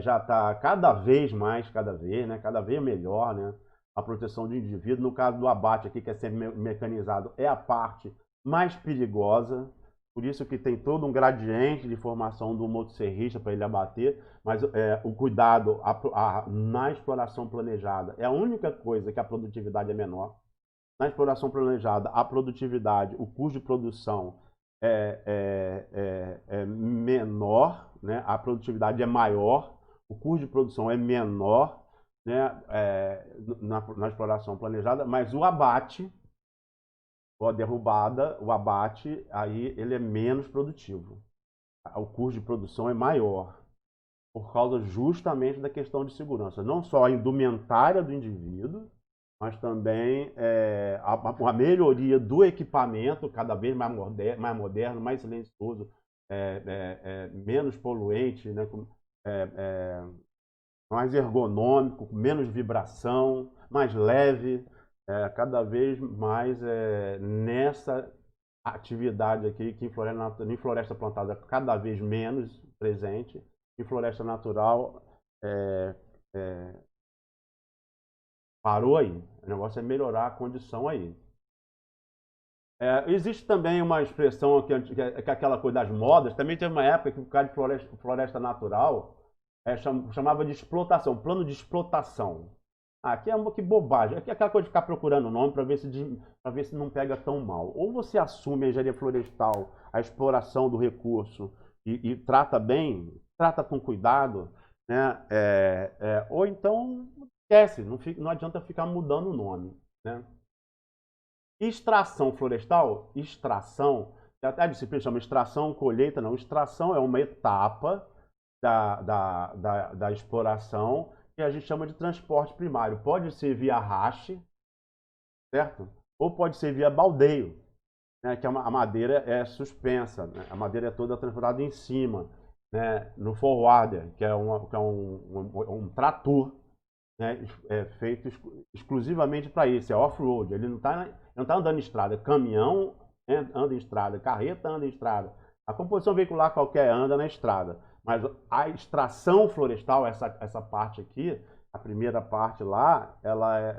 já está cada vez mais, né, cada vez melhor, né? a proteção do indivíduo. No caso do abate aqui, que é semi-mecanizado, é a parte mais perigosa, por isso que tem todo um gradiente de formação do motosserrista para ele abater, mas o cuidado na exploração planejada é a única coisa que a produtividade é menor. Na exploração planejada, a produtividade, o custo de produção é menor, né? A produtividade é maior, o custo de produção é menor, né? Na exploração planejada, mas o abate, ou a derrubada, o abate, aí ele é menos produtivo. O custo de produção é maior, por causa justamente da questão de segurança. Não só a indumentária do indivíduo, mas também a melhoria do equipamento, cada vez mais moderno, mais silencioso, menos poluente, né? Mais ergonômico, com menos vibração, mais leve, cada vez mais nessa atividade aqui, que em floresta plantada cada vez menos presente, em floresta natural parou aí. O negócio é melhorar a condição aí. Existe também uma expressão que é aquela coisa das modas. Também teve uma época que o cara de floresta natural chamava de explotação, plano de explotação. Que bobagem. Aqui é aquela coisa de ficar procurando o nome para ver se não pega tão mal. Ou você assume a engenharia florestal, a exploração do recurso e trata bem, trata com cuidado, né? Ou então esquece, não adianta ficar mudando o nome, né? Extração florestal, até a disciplina chama extração, colheita, não. Extração é uma etapa da exploração que a gente chama de transporte primário. Pode ser via arraste, certo? Ou pode ser via baldeio, né? Que a madeira é suspensa, né? A madeira é toda transportada em cima, né? No forwarder, que é um trator, né? Feito exclusivamente para isso, é off-road. Ele não está andando em estrada. Caminhão anda em estrada, carreta anda em estrada. A composição veicular qualquer anda na estrada. Mas a extração florestal, essa parte aqui, a primeira parte lá,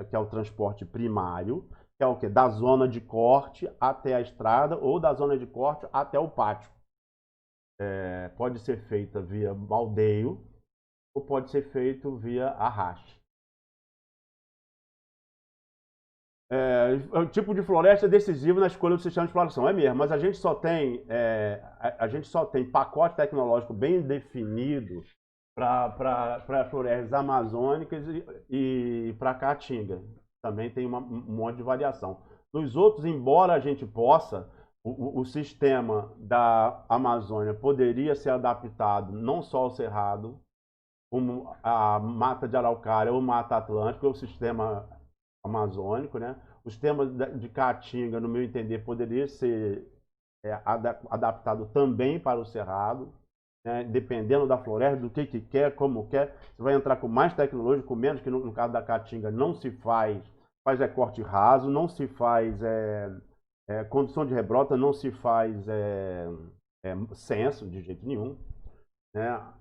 que é o transporte primário, que é o quê? Da zona de corte até a estrada ou da zona de corte até o pátio. Pode ser feita via baldeio ou pode ser feito via arraste. O tipo de floresta é decisivo na escolha do sistema de exploração, é mesmo, mas a gente só tem pacote tecnológico bem definido para florestas amazônicas e para caatinga. Também tem um monte de variação. Nos outros, embora a gente possa, o sistema da Amazônia poderia ser adaptado não só ao cerrado, como a mata de araucária ou mata atlântica, ou o sistema amazônico, né? O sistema de caatinga, no meu entender, poderia ser adaptado também para o cerrado, né? Dependendo da floresta, do que quer, como quer. Você vai entrar com mais tecnologia, com menos, que no caso da caatinga não se faz corte raso, não se faz condução de rebrota, não se faz censo de jeito nenhum, né?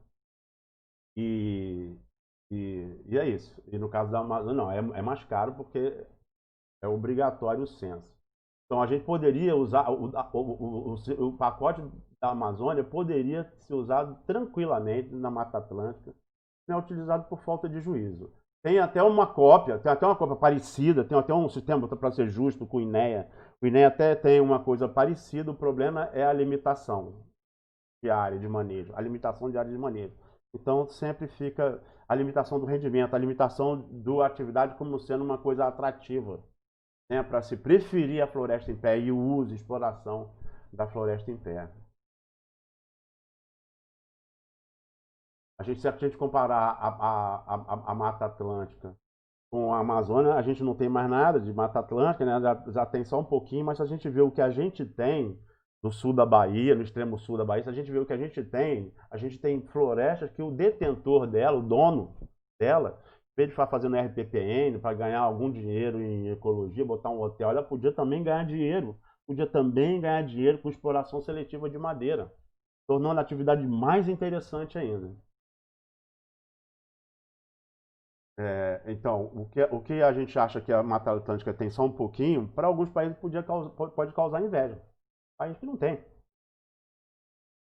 E é isso. E no caso da Amazônia, não, é mais caro porque é obrigatório o censo. Então a gente poderia usar, o pacote da Amazônia poderia ser usado tranquilamente na Mata Atlântica, não é utilizado por falta de juízo. Tem até uma cópia parecida, tem até um sistema, para ser justo, com o INEA. O INEA até tem uma coisa parecida, o problema é a limitação de área de manejo, a limitação de área de manejo. Então sempre fica a limitação do rendimento, a limitação da atividade como sendo uma coisa atrativa, né, para se preferir a floresta em pé e o uso e exploração da floresta em pé. Se a gente comparar a Mata Atlântica com a Amazônia, a gente não tem mais nada de Mata Atlântica, né? Já tem só um pouquinho, mas se a gente vê o que a gente tem no sul da Bahia, no extremo sul da Bahia, se a gente vê o que a gente tem florestas que o detentor dela, o dono dela, em vez de ficar fazendo RPPN para ganhar algum dinheiro em ecologia, botar um hotel, ela podia também ganhar dinheiro com exploração seletiva de madeira, tornando a atividade mais interessante ainda. Então, o que a gente acha que a Mata Atlântica tem só um pouquinho, para alguns países pode causar inveja. País que não tem.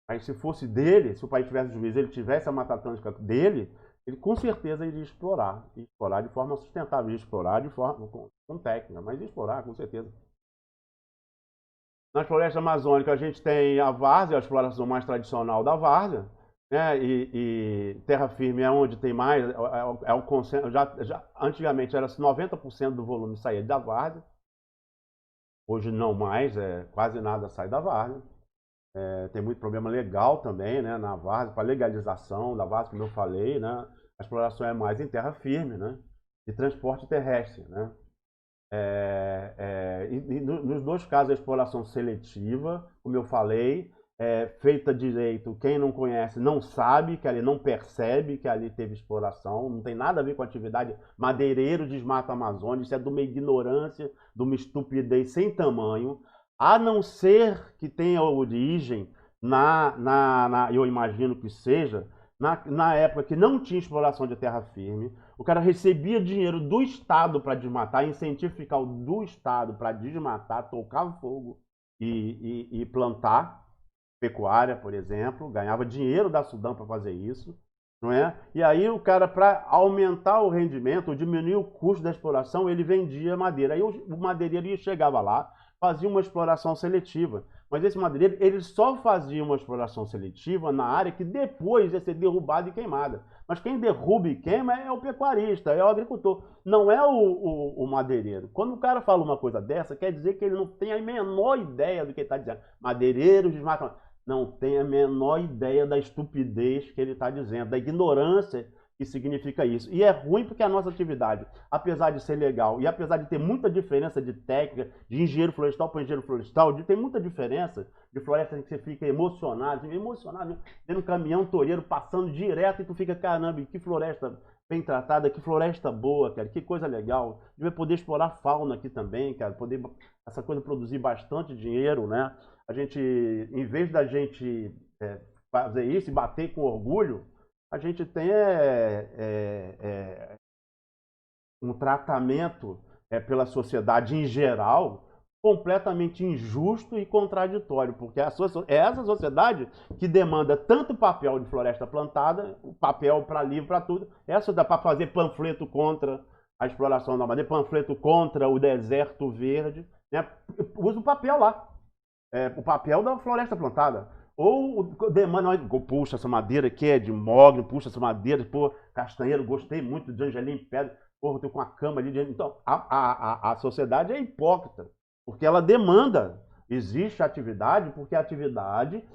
Aí se fosse dele, se o país tivesse juízo, ele tivesse a Mata Atlântica dele, ele com certeza iria explorar de forma sustentável, iria explorar de forma com técnica, mas ia explorar com certeza. Nas florestas amazônicas a gente tem a várzea, a exploração mais tradicional da várzea, né? E terra firme é onde tem mais, é o consenso, antigamente era 90% do volume saía da várzea, hoje não mais, quase nada sai da várzea. Tem muito problema legal também, né, na várzea, para legalização da várzea, como eu falei, né? A exploração é mais em terra firme, né? De transporte terrestre, né? Nos dois casos, a exploração seletiva, como eu falei, feita direito, quem não conhece não sabe, que ali não percebe que ali teve exploração, não tem nada a ver com a atividade madeireiro desmata a Amazônia, isso é de uma ignorância, de uma estupidez sem tamanho, a não ser que tenha origem, eu imagino que seja, na época que não tinha exploração de terra firme, o cara recebia dinheiro do Estado para desmatar, incentivo fiscal do Estado para desmatar, tocar fogo e plantar pecuária, por exemplo, ganhava dinheiro da Sudão para fazer isso, não é? E aí o cara, para aumentar o rendimento, ou diminuir o custo da exploração, ele vendia madeira. Aí o madeireiro chegava lá, fazia uma exploração seletiva. Mas esse madeireiro, ele só fazia uma exploração seletiva na área que depois ia ser derrubada e queimada. Mas quem derruba e queima é o pecuarista, é o agricultor, não é o madeireiro. Quando o cara fala uma coisa dessa, quer dizer que ele não tem a menor ideia do que ele está dizendo. Madeireiros desmatam. Não tem a menor ideia da estupidez que ele está dizendo, da ignorância que significa isso. E é ruim porque a nossa atividade, apesar de ser legal e apesar de ter muita diferença de técnica, de engenheiro florestal para engenheiro florestal, tem muita diferença de floresta que você fica emocionado, vendo um caminhão toureiro passando direto e tu fica, caramba, que floresta bem tratada, que floresta boa, cara, que coisa legal. Devia poder explorar fauna aqui também, cara, poder essa coisa produzir bastante dinheiro, né? A gente, em vez da gente fazer isso e bater com orgulho, a gente tem um tratamento pela sociedade em geral completamente injusto e contraditório, porque é essa sociedade que demanda tanto papel de floresta plantada, o papel para livro, para tudo, essa dá para fazer panfleto contra a exploração da madeira, panfleto contra o deserto verde, né? Usa o papel lá, o papel da floresta plantada. Ou demanda, puxa, essa madeira aqui é de mogno, puxa, essa madeira, pô, castanheiro, gostei muito de Angelim Pedra, pô, tô com uma cama ali. Então, a sociedade é hipócrita, porque ela demanda, existe atividade, porque a atividade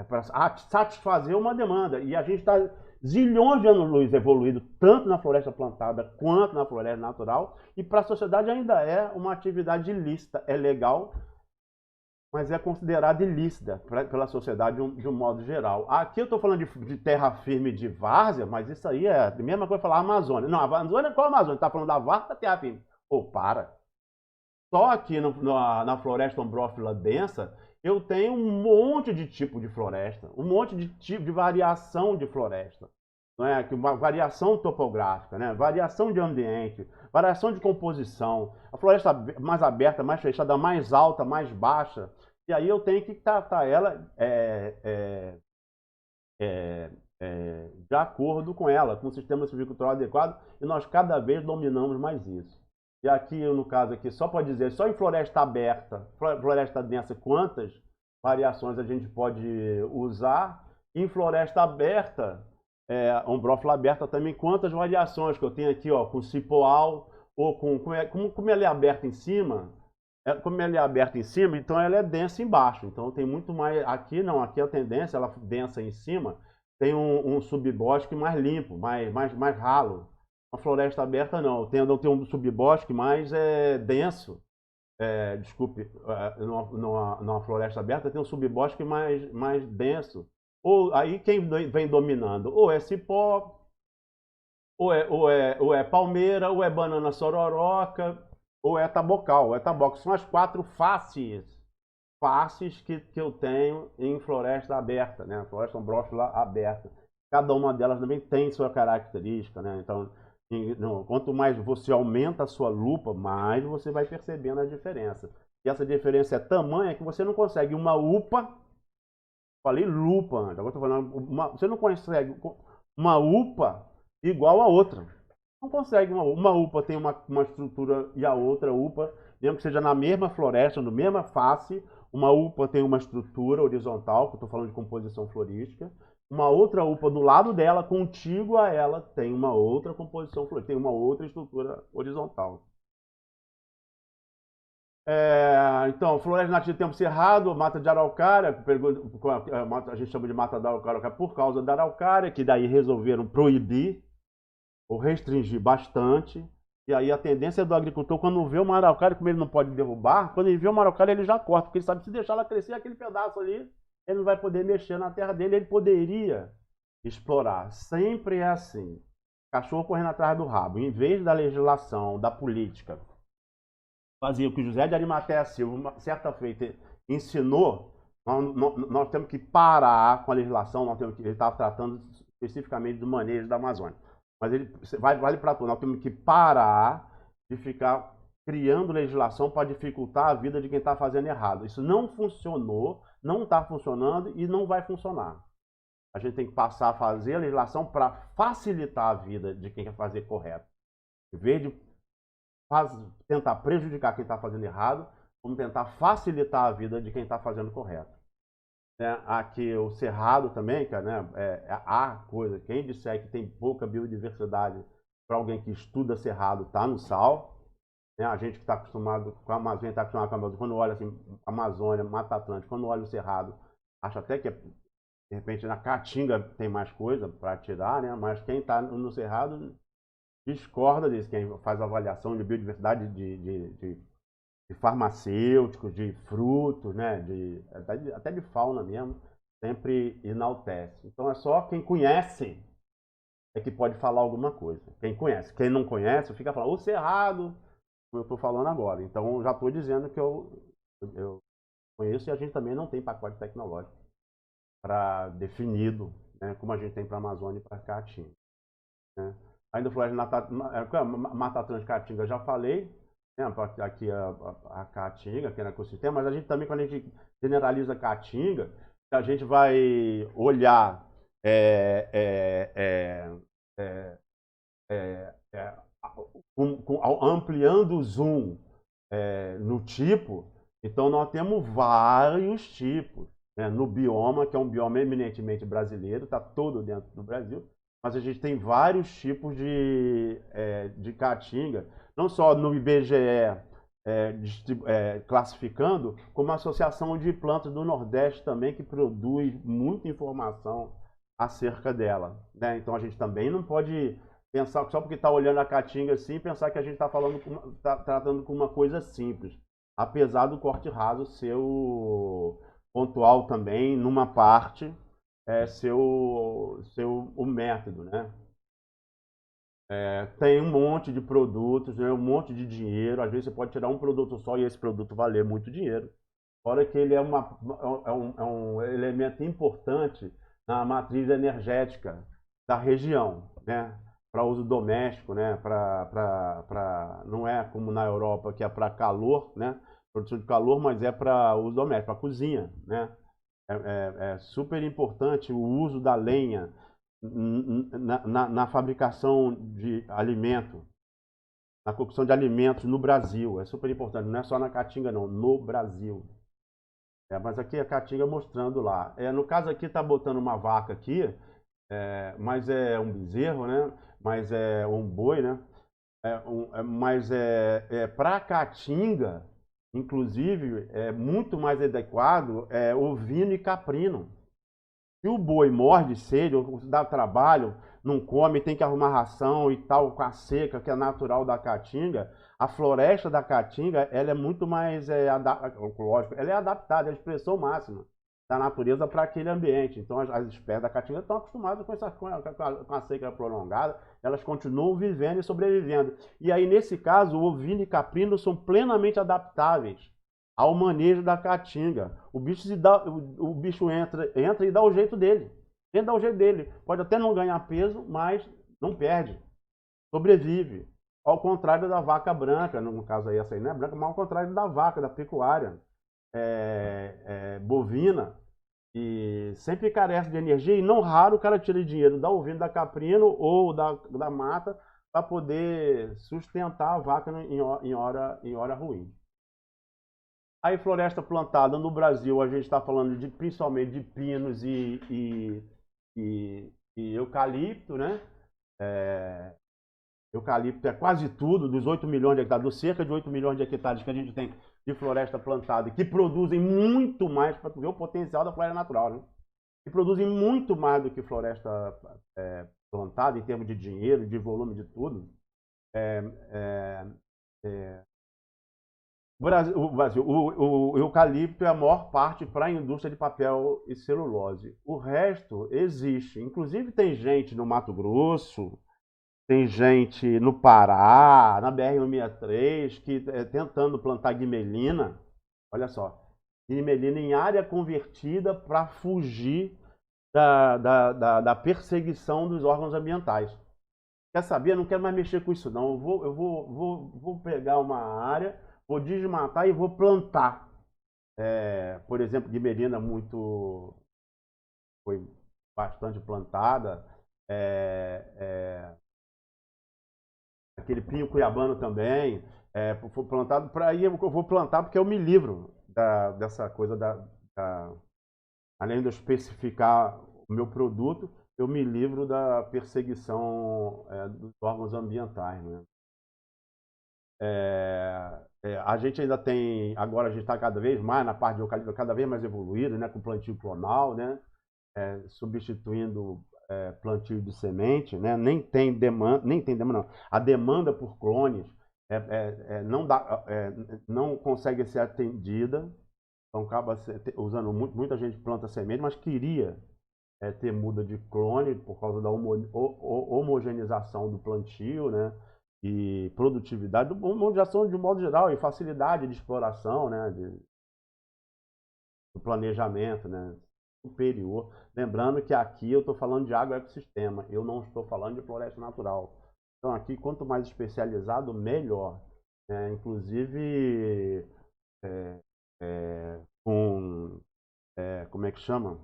para satisfazer uma demanda. E a gente está zilhões de anos-luz evoluído, tanto na floresta plantada quanto na floresta natural, e para a sociedade ainda é uma atividade ilícita, é legal, mas é considerada ilícita pela sociedade de um modo geral. Aqui eu estou falando de terra firme de várzea, mas isso aí é a mesma coisa que falar Amazônia. Não, a Amazônia, qual a Amazônia? Está falando da várzea da terra firme. Pô, para. Só aqui na floresta ombrófila densa, eu tenho um monte de tipo de floresta, um monte de tipo de variação de floresta. Não é? Uma variação topográfica, né? Variação de ambiente, variação de composição, a floresta mais aberta, mais fechada, mais alta, mais baixa, e aí eu tenho que tratar ela de acordo com ela, com o sistema silvicultural adequado, e nós cada vez dominamos mais isso. E aqui, no caso aqui, só para dizer, só em floresta aberta, floresta densa, quantas variações a gente pode usar, em floresta aberta, ombrófila aberta também, quantas variações que eu tenho aqui, ó, com cipoal, ou como ela é aberta em cima, como ela é aberta em cima, então ela é densa embaixo. Então tem muito mais. Aqui não, aqui a tendência, ela densa em cima, tem um subbosque mais limpo, mais ralo. A floresta aberta não, tem um subbosque mais denso. Desculpe, numa floresta aberta tem um subbosque mais denso. Ou aí quem vem dominando? Ou é cipó, ou é palmeira, ou é banana sororoca, ou é tabocal. São as quatro faces que eu tenho em floresta aberta, né? Floresta ombrófila aberta. cada uma delas também tem sua característica, né? Então, quanto mais você aumenta a sua lupa, mais você vai percebendo a diferença. E essa diferença é tamanha que você não consegue uma UPA, falei lupa antes, agora estou falando, você não consegue uma UPA igual a outra. Não consegue uma UPA tem uma estrutura e a outra UPA, mesmo que seja na mesma floresta, na mesma face, uma UPA tem uma estrutura horizontal, que eu estou falando de composição florística, uma outra UPA do lado dela, contígua a ela, tem uma outra composição florística, tem uma outra estrutura horizontal. Então, floresta nativa de tempo cerrado, mata de araucária, a gente chama de mata da araucária por causa da araucária, que daí resolveram proibir ou restringir bastante. E aí a tendência do agricultor, quando vê uma araucária, como ele não pode derrubar, quando ele vê uma araucária ele já corta, porque ele sabe que se deixar ela crescer aquele pedaço ali, ele não vai poder mexer na terra dele, ele poderia explorar. Sempre é assim. Cachorro correndo atrás do rabo. Em vez da legislação, da política, fazer o que José de Arimateia Silva, certa feita, ensinou, nós temos que parar com a legislação, ele estava tratando especificamente do manejo da Amazônia. Mas ele vale para tudo. Nós temos que parar de ficar criando legislação para dificultar a vida de quem está fazendo errado. Isso não funcionou, não está funcionando e não vai funcionar. A gente tem que passar a fazer a legislação para facilitar a vida de quem quer fazer correto. Em vez de tentar prejudicar quem está fazendo errado, vamos tentar facilitar a vida de quem está fazendo correto. Aqui o cerrado também, que a coisa, quem disser que tem pouca biodiversidade para alguém que estuda cerrado, está no sal. A gente que está acostumado com a Amazônia, está acostumado com a Amazônia, quando olha assim, Amazônia, Mata Atlântica, quando olha o cerrado, acha até que de repente na Caatinga tem mais coisa para tirar, né? Mas quem está no cerrado discorda disso, quem faz avaliação de biodiversidade de farmacêuticos, de frutos, né, até de fauna mesmo, sempre enaltece. Então é só quem conhece é que pode falar alguma coisa. Quem conhece. Quem não conhece fica falando, o cerrado, como eu estou falando agora. Então já estou dizendo que eu conheço e a gente também não tem pacote tecnológico para definido, né, como a gente tem para a Amazônia e para a Caatinga. Né? Ainda floresta Mata Atlântica Caatinga já falei, né? Aqui a Caatinga, que é no ecossistema, mas a gente também, quando a gente generaliza a Caatinga, a gente vai olhar ampliando o zoom no tipo, então nós temos vários tipos. Né? No bioma, que é um bioma eminentemente brasileiro, está todo dentro do Brasil, mas a gente tem vários tipos de caatinga, não só no IBGE classificando, como a Associação de Plantas do Nordeste também, que produz muita informação acerca dela. Né? Então a gente também não pode pensar, só porque está olhando a caatinga assim, pensar que a gente está tratando com uma coisa simples. Apesar do corte raso ser o pontual também, numa parte, o método, né? Tem um monte de produtos, né? Um monte de dinheiro. Às vezes você pode tirar um produto só e esse produto valer muito dinheiro. Fora que ele é um elemento importante na matriz energética da região, né? Para uso doméstico, né? Não é como na Europa, que é para calor, né? Produção de calor, mas é para uso doméstico, para cozinha, né? É super importante o uso da lenha na fabricação de alimento, na cocção de alimentos no Brasil. É super importante, não é só na Caatinga não, no Brasil. Mas aqui a Caatinga mostrando lá. No caso aqui está botando uma vaca aqui, mas é um bezerro, né? Mas é um boi, né? Mas para a Caatinga, inclusive, é muito mais adequado ovino e caprino. Se o boi morde sede, ou dá trabalho, não come, tem que arrumar ração e tal, com a seca, que é natural da Caatinga, a floresta da Caatinga, ela é muito mais, lógico, ela é adaptada, é a expressão máxima da natureza para aquele ambiente. Então as espécies da Caatinga estão acostumadas com a seca prolongada, elas continuam vivendo e sobrevivendo. E aí, nesse caso, o ovino e caprino são plenamente adaptáveis ao manejo da Caatinga. O bicho entra e dá o jeito dele. Tenta dar o jeito dele. Pode até não ganhar peso, mas não perde. Sobrevive. Ao contrário da vaca branca, no caso aí essa aí não é branca, mas ao contrário da vaca, da pecuária bovina, e sempre carece de energia, e não raro o cara tira dinheiro da ovina, da caprino ou da mata para poder sustentar a vaca em hora ruim. Aí floresta plantada no Brasil, a gente está falando principalmente de pinos e eucalipto, né? É, eucalipto é quase tudo, dos 8 milhões de hectares, dos cerca de 8 milhões de hectares que a gente tem de floresta plantada, que produzem muito mais, para ver o potencial da floresta natural, né? Que produzem muito mais do que floresta plantada, em termos de dinheiro, de volume, de tudo. É, é, é, o eucalipto é a maior parte para a indústria de papel e celulose. O resto existe. Inclusive tem gente no Mato Grosso, tem gente no Pará, na BR-163, que tentando plantar guimelina. Olha só, guimelina em área convertida para fugir da perseguição dos órgãos ambientais. Quer saber? Eu não quero mais mexer com isso, não. Vou pegar uma área, vou desmatar e vou plantar. Por exemplo, guimelina foi bastante plantada. Aquele pinho cuiabano também. Foi plantado. Para aí eu vou plantar porque eu me livro dessa coisa além de eu especificar o meu produto, eu me livro da perseguição dos órgãos ambientais, né? A gente ainda tem, agora a gente está cada vez mais na parte de eucalipto, cada vez mais evoluído, né, com plantio clonal, né, substituindo plantio de semente, né, nem tem demanda não. A demanda por clones não consegue ser atendida, então acaba usando muita gente planta semente, mas queria ter muda de clone por causa da homogeneização do plantio, né? E produtividade, homogeneização de modo geral, e facilidade de exploração, né? Do planejamento, né? Superior. Lembrando que aqui eu estou falando de agroecossistema, eu não estou falando de floresta natural. Então aqui, quanto mais especializado, melhor. Inclusive, como é que chama?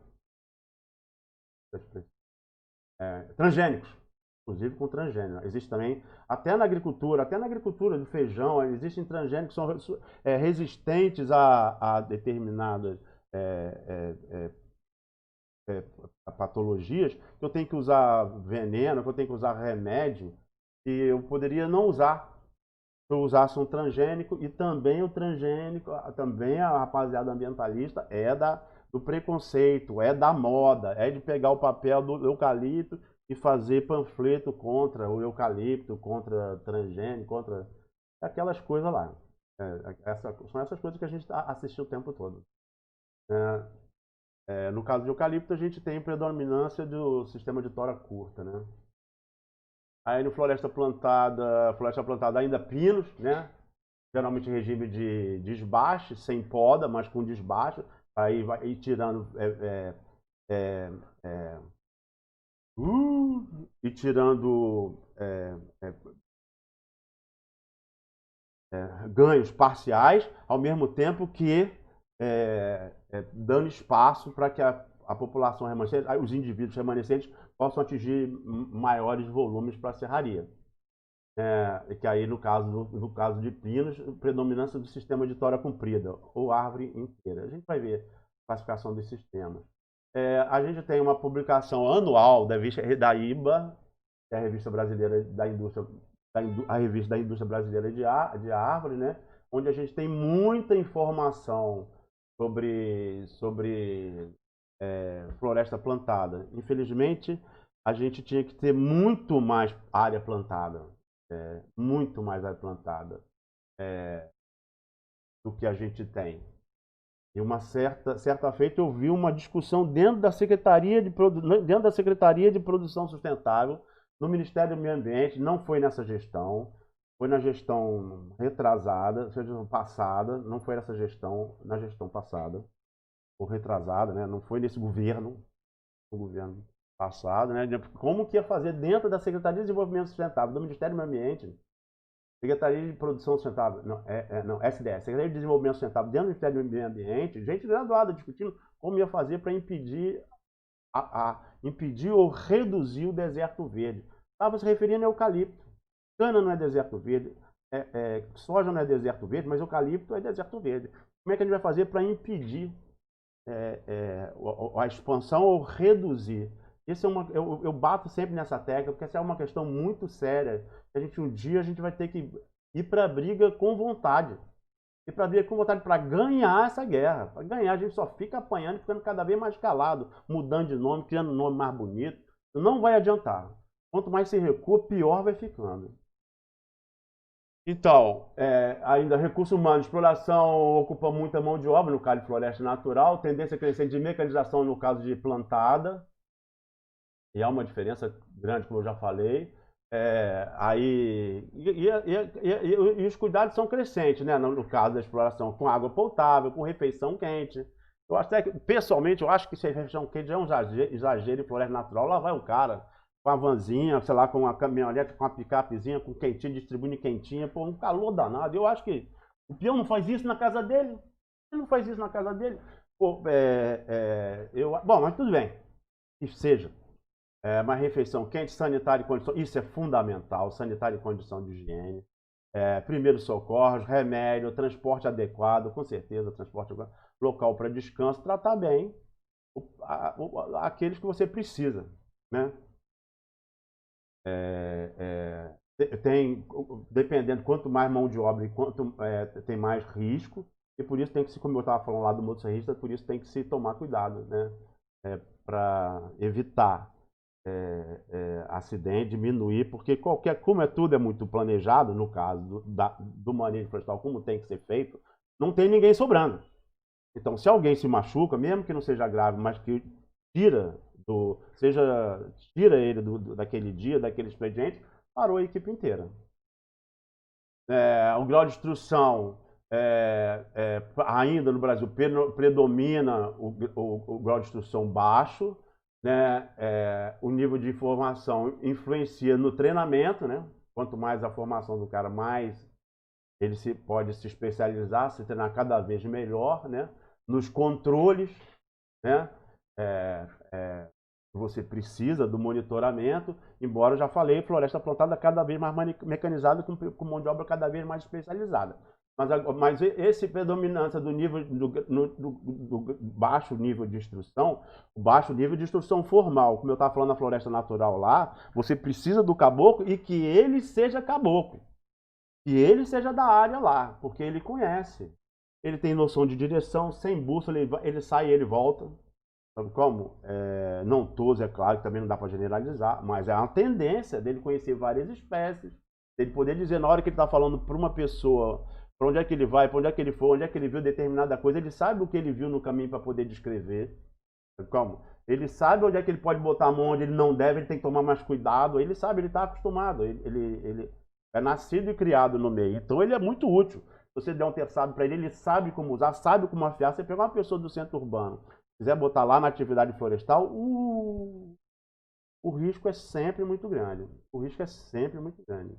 Transgênicos, inclusive com transgênio. Existe também, até na agricultura do feijão, existem transgênicos que são resistentes a determinadas patologias, que eu tenho que usar veneno, que eu tenho que usar remédio, que eu poderia não usar se eu usasse um transgênico. E também o transgênico, também a rapaziada ambientalista do preconceito, da moda, de pegar o papel do eucalipto e fazer panfleto contra o eucalipto, contra transgênico, contra aquelas coisas lá. São essas coisas que a gente assistiu o tempo todo. No caso de eucalipto, a gente tem predominância do sistema de tora curta, né? Aí no floresta plantada ainda pinos, né? Geralmente em regime de desbaste, sem poda, mas com desbaste. Aí vai ir tirando e tirando ganhos parciais, ao mesmo tempo que dando espaço para que a população remanescente, os indivíduos remanescentes, possam atingir maiores volumes para a serraria. Que aí, no caso de pinos, predominância do sistema de tora comprida, ou árvore inteira. A gente vai ver a classificação dos sistemas. A gente tem uma publicação anual da IBA, que é a Revista Brasileira da Indústria, a Revista da Indústria Brasileira de Árvores, né? Onde a gente tem muita informação sobre floresta plantada. Infelizmente, a gente tinha que ter muito mais área plantada, muito mais área plantada do que a gente tem. E certa feita eu vi uma discussão dentro da Secretaria de Produção Sustentável, no Ministério do Meio Ambiente. Não foi nessa gestão, foi na gestão retrasada, gestão passada, não foi nessa gestão, na gestão passada, ou retrasada, né? Não foi nesse governo, passado, né? De como que ia fazer dentro da Secretaria de Desenvolvimento Sustentável, do Ministério do Meio Ambiente, Secretaria de Produção Sustentável, não, SDS, Secretaria de Desenvolvimento Sustentável, dentro do Ministério do Meio Ambiente, gente graduada discutindo como ia fazer para impedir, impedir ou reduzir o deserto verde. Estava se referindo ao eucalipto. Cana não é deserto verde, soja não é deserto verde, mas eucalipto é deserto verde. Como é que a gente vai fazer para impedir a expansão ou reduzir? Isso eu bato sempre nessa tecla, porque essa é uma questão muito séria. Um dia a gente vai ter que ir para a briga com vontade. Ir para a briga com vontade para ganhar essa guerra. Para ganhar, a gente só fica apanhando, ficando cada vez mais calado, mudando de nome, criando um nome mais bonito. Não vai adiantar. Quanto mais se recua, pior vai ficando. Então, ainda recurso humano, exploração ocupa muita mão de obra no caso de floresta natural, tendência crescente de mecanização no caso de plantada, e há uma diferença grande, como eu já falei. E os cuidados são crescentes, né? No caso da exploração, com água potável, com refeição quente. Eu acho até que, pessoalmente, eu acho que se a refeição quente é um exagero em floresta natural. Lá vai o cara com a vanzinha, sei lá, com uma caminhonete, com uma picapezinha, com quentinha, distribuindo quentinha, pô, um calor danado. Eu acho que o peão não faz isso na casa dele. Ele não faz isso na casa dele. Pô, bom, mas tudo bem, que seja. Uma refeição quente, sanitária e condição, isso é fundamental, sanitária e condição de higiene. Primeiros socorros, remédio, transporte adequado, com certeza, transporte adequado, local para descanso, tratar bem aqueles que você precisa, né? Dependendo, quanto mais mão de obra e quanto tem mais risco, e por isso tem que se, como eu estava falando lá do motorista, por isso tem que se tomar cuidado, né? Para evitar acidente, diminuir, porque como tudo é muito planejado, no caso do manejo florestal, como tem que ser feito, não tem ninguém sobrando. Então, se alguém se machuca, mesmo que não seja grave, mas que tira ele daquele dia, daquele expediente, parou a equipe inteira. O grau de instrução, ainda no Brasil, predomina o grau de instrução baixo, né? O nível de informação influencia no treinamento, né? Quanto mais a formação do cara, mais ele pode se especializar, se treinar cada vez melhor, né? Nos controles, né? Você precisa do monitoramento, embora eu já falei, floresta plantada cada vez mais mecanizada, com mão de obra cada vez mais especializada. Mas esse predominância do nível do baixo nível de instrução, o baixo nível de instrução formal, como eu estava falando na floresta natural lá, você precisa do caboclo e que ele seja caboclo, que ele seja da área lá, porque ele conhece, ele tem noção de direção, sem bússola, ele sai e ele volta. Sabe como? Não todos, é claro, que também não dá para generalizar, mas é uma tendência dele conhecer várias espécies, dele poder dizer na hora que ele está falando para uma pessoa, para onde é que ele vai, para onde é que ele foi, onde é que ele viu determinada coisa, ele sabe o que ele viu no caminho para poder descrever. Sabe como? Ele sabe onde é que ele pode botar a mão, onde ele não deve, ele tem que tomar mais cuidado, ele sabe, ele está acostumado, ele é nascido e criado no meio, então ele é muito útil. Se você der um terçado para ele sabe como usar, sabe como afiar. Você pegar uma pessoa do centro urbano, quiser botar lá na atividade florestal, o risco é sempre muito grande. O risco é sempre muito grande.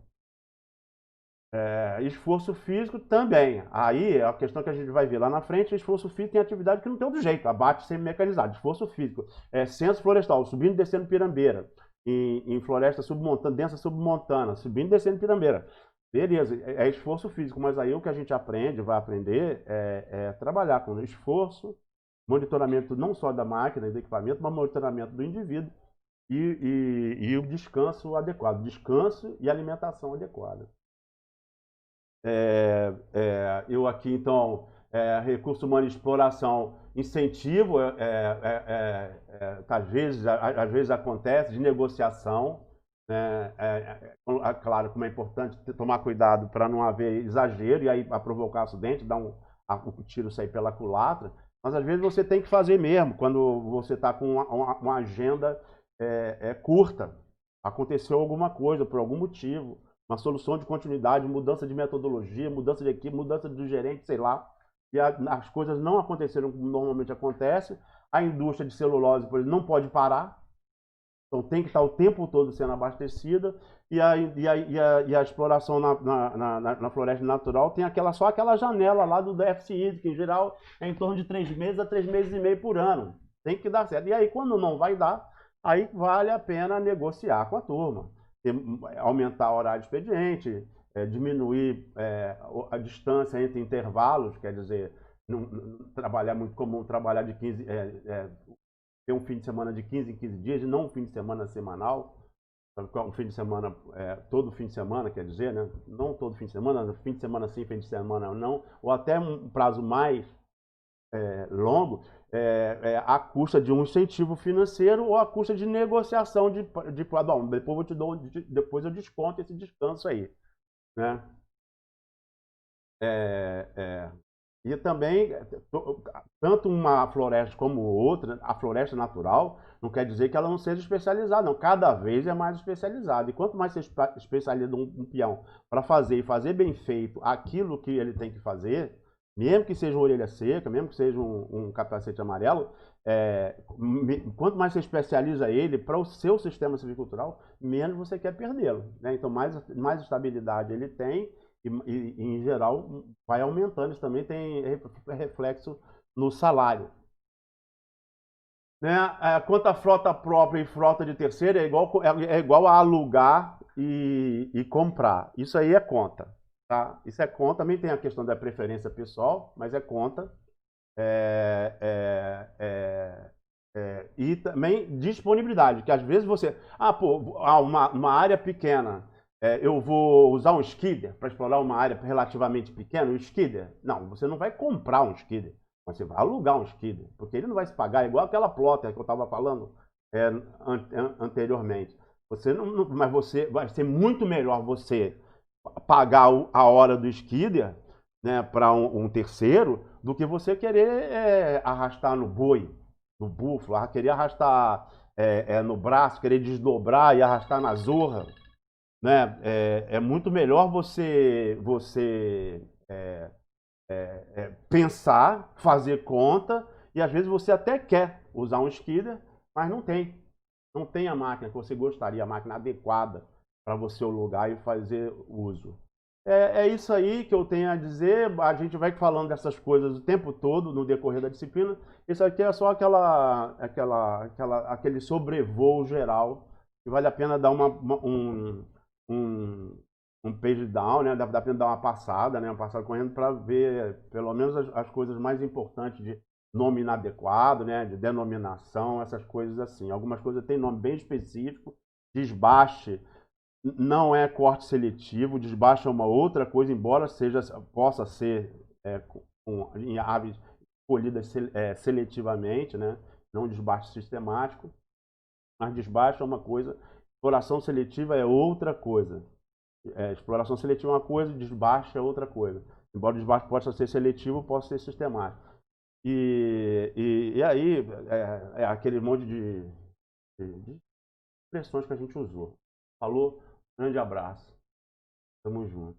Esforço físico também. Aí é a questão que a gente vai ver lá na frente. Esforço físico tem atividade que não tem outro jeito. Abate semi-mecanizado. Esforço físico. Censo florestal, subindo e descendo pirambeira. Em floresta submontana, densa submontana, subindo e descendo pirambeira. Beleza, é esforço físico, mas aí o que a gente vai aprender é trabalhar com esforço, monitoramento não só da máquina e do equipamento, mas monitoramento do indivíduo e o descanso adequado, descanso e alimentação adequada. Eu aqui, então, recurso humano e exploração, incentivo, às vezes acontece, de negociação, né? Claro, como é importante tomar cuidado para não haver exagero e aí a provocar acidente, dar um tiro sair pela culatra, mas às vezes você tem que fazer mesmo, quando você está com uma agenda curta, aconteceu alguma coisa por algum motivo, uma solução de continuidade, mudança de metodologia, mudança de equipe, mudança do gerente, sei lá, e as coisas não aconteceram como normalmente acontece. A indústria de celulose, por exemplo, não pode parar, Então tem que estar o tempo todo sendo abastecida, e a exploração na floresta natural tem só aquela janela lá do déficit hídrico, que em geral é em torno de 3 meses a 3 meses e meio por ano. Tem que dar certo. E aí, quando não vai dar, aí vale a pena negociar com a turma. Aumentar a horário de expediente, diminuir a distância entre intervalos, quer dizer, não trabalhar muito comum, trabalhar de 15, ter um fim de semana de 15 em 15 dias, e não um fim de semana semanal, um fim de semana, todo fim de semana, quer dizer, né? Não todo fim de semana sim, fim de semana não, ou até um prazo mais longo, à custa de um incentivo financeiro ou à custa de negociação bom, depois eu desconto esse descanso aí, né? E também, tanto uma floresta como outra, a floresta natural, não quer dizer que ela não seja especializada, não. Cada vez é mais especializada. E quanto mais você especializa um peão para fazer bem feito aquilo que ele tem que fazer, mesmo que seja uma orelha seca, mesmo que seja um capacete amarelo, quanto mais você especializa ele para o seu sistema silvicultural, menos você quer perdê-lo, né? Então, mais estabilidade ele tem, e, em geral, vai aumentando. Isso também tem reflexo no salário. Né? Quanto à frota própria e frota de terceiro, é igual a alugar e comprar. Isso aí é conta. Tá? Isso é conta. Também tem a questão da preferência pessoal, mas é conta. E também disponibilidade, que às vezes você... uma área pequena, eu vou usar um skidder para explorar uma área relativamente pequena, um skidder? Não, você não vai comprar um skidder, você vai alugar um skidder, porque ele não vai se pagar, igual aquela plotter que eu estava falando anteriormente. Mas vai ser muito melhor você pagar a hora do skidder, né, para um terceiro, do que você querer arrastar no boi, no búfalo, querer arrastar no braço, querer desdobrar e arrastar na zorra, né? É muito melhor você pensar, fazer conta, e às vezes você até quer usar um skidder, mas não tem. Não tem a máquina que você gostaria, a máquina adequada para você alugar e fazer uso. É isso aí que eu tenho a dizer. A gente vai falando dessas coisas o tempo todo no decorrer da disciplina. Isso aqui é só aquele sobrevoo geral, que vale a pena dar um page down, né? Dá pena dar uma passada correndo, para ver pelo menos as coisas mais importantes de nome inadequado, né? De denominação, essas coisas assim. Algumas coisas têm nome bem específico. Desbaste não é corte seletivo, desbaste é uma outra coisa, embora possa ser em aves colhidas seletivamente, né? Não desbaste sistemático, mas desbaste é uma coisa, exploração seletiva é outra coisa. Exploração seletiva é uma coisa, desbaste é outra coisa. Embora o desbaste possa ser seletivo, possa ser sistemático. E aí aquele monte de expressões que a gente usou. Falou? Grande abraço. Tamo junto.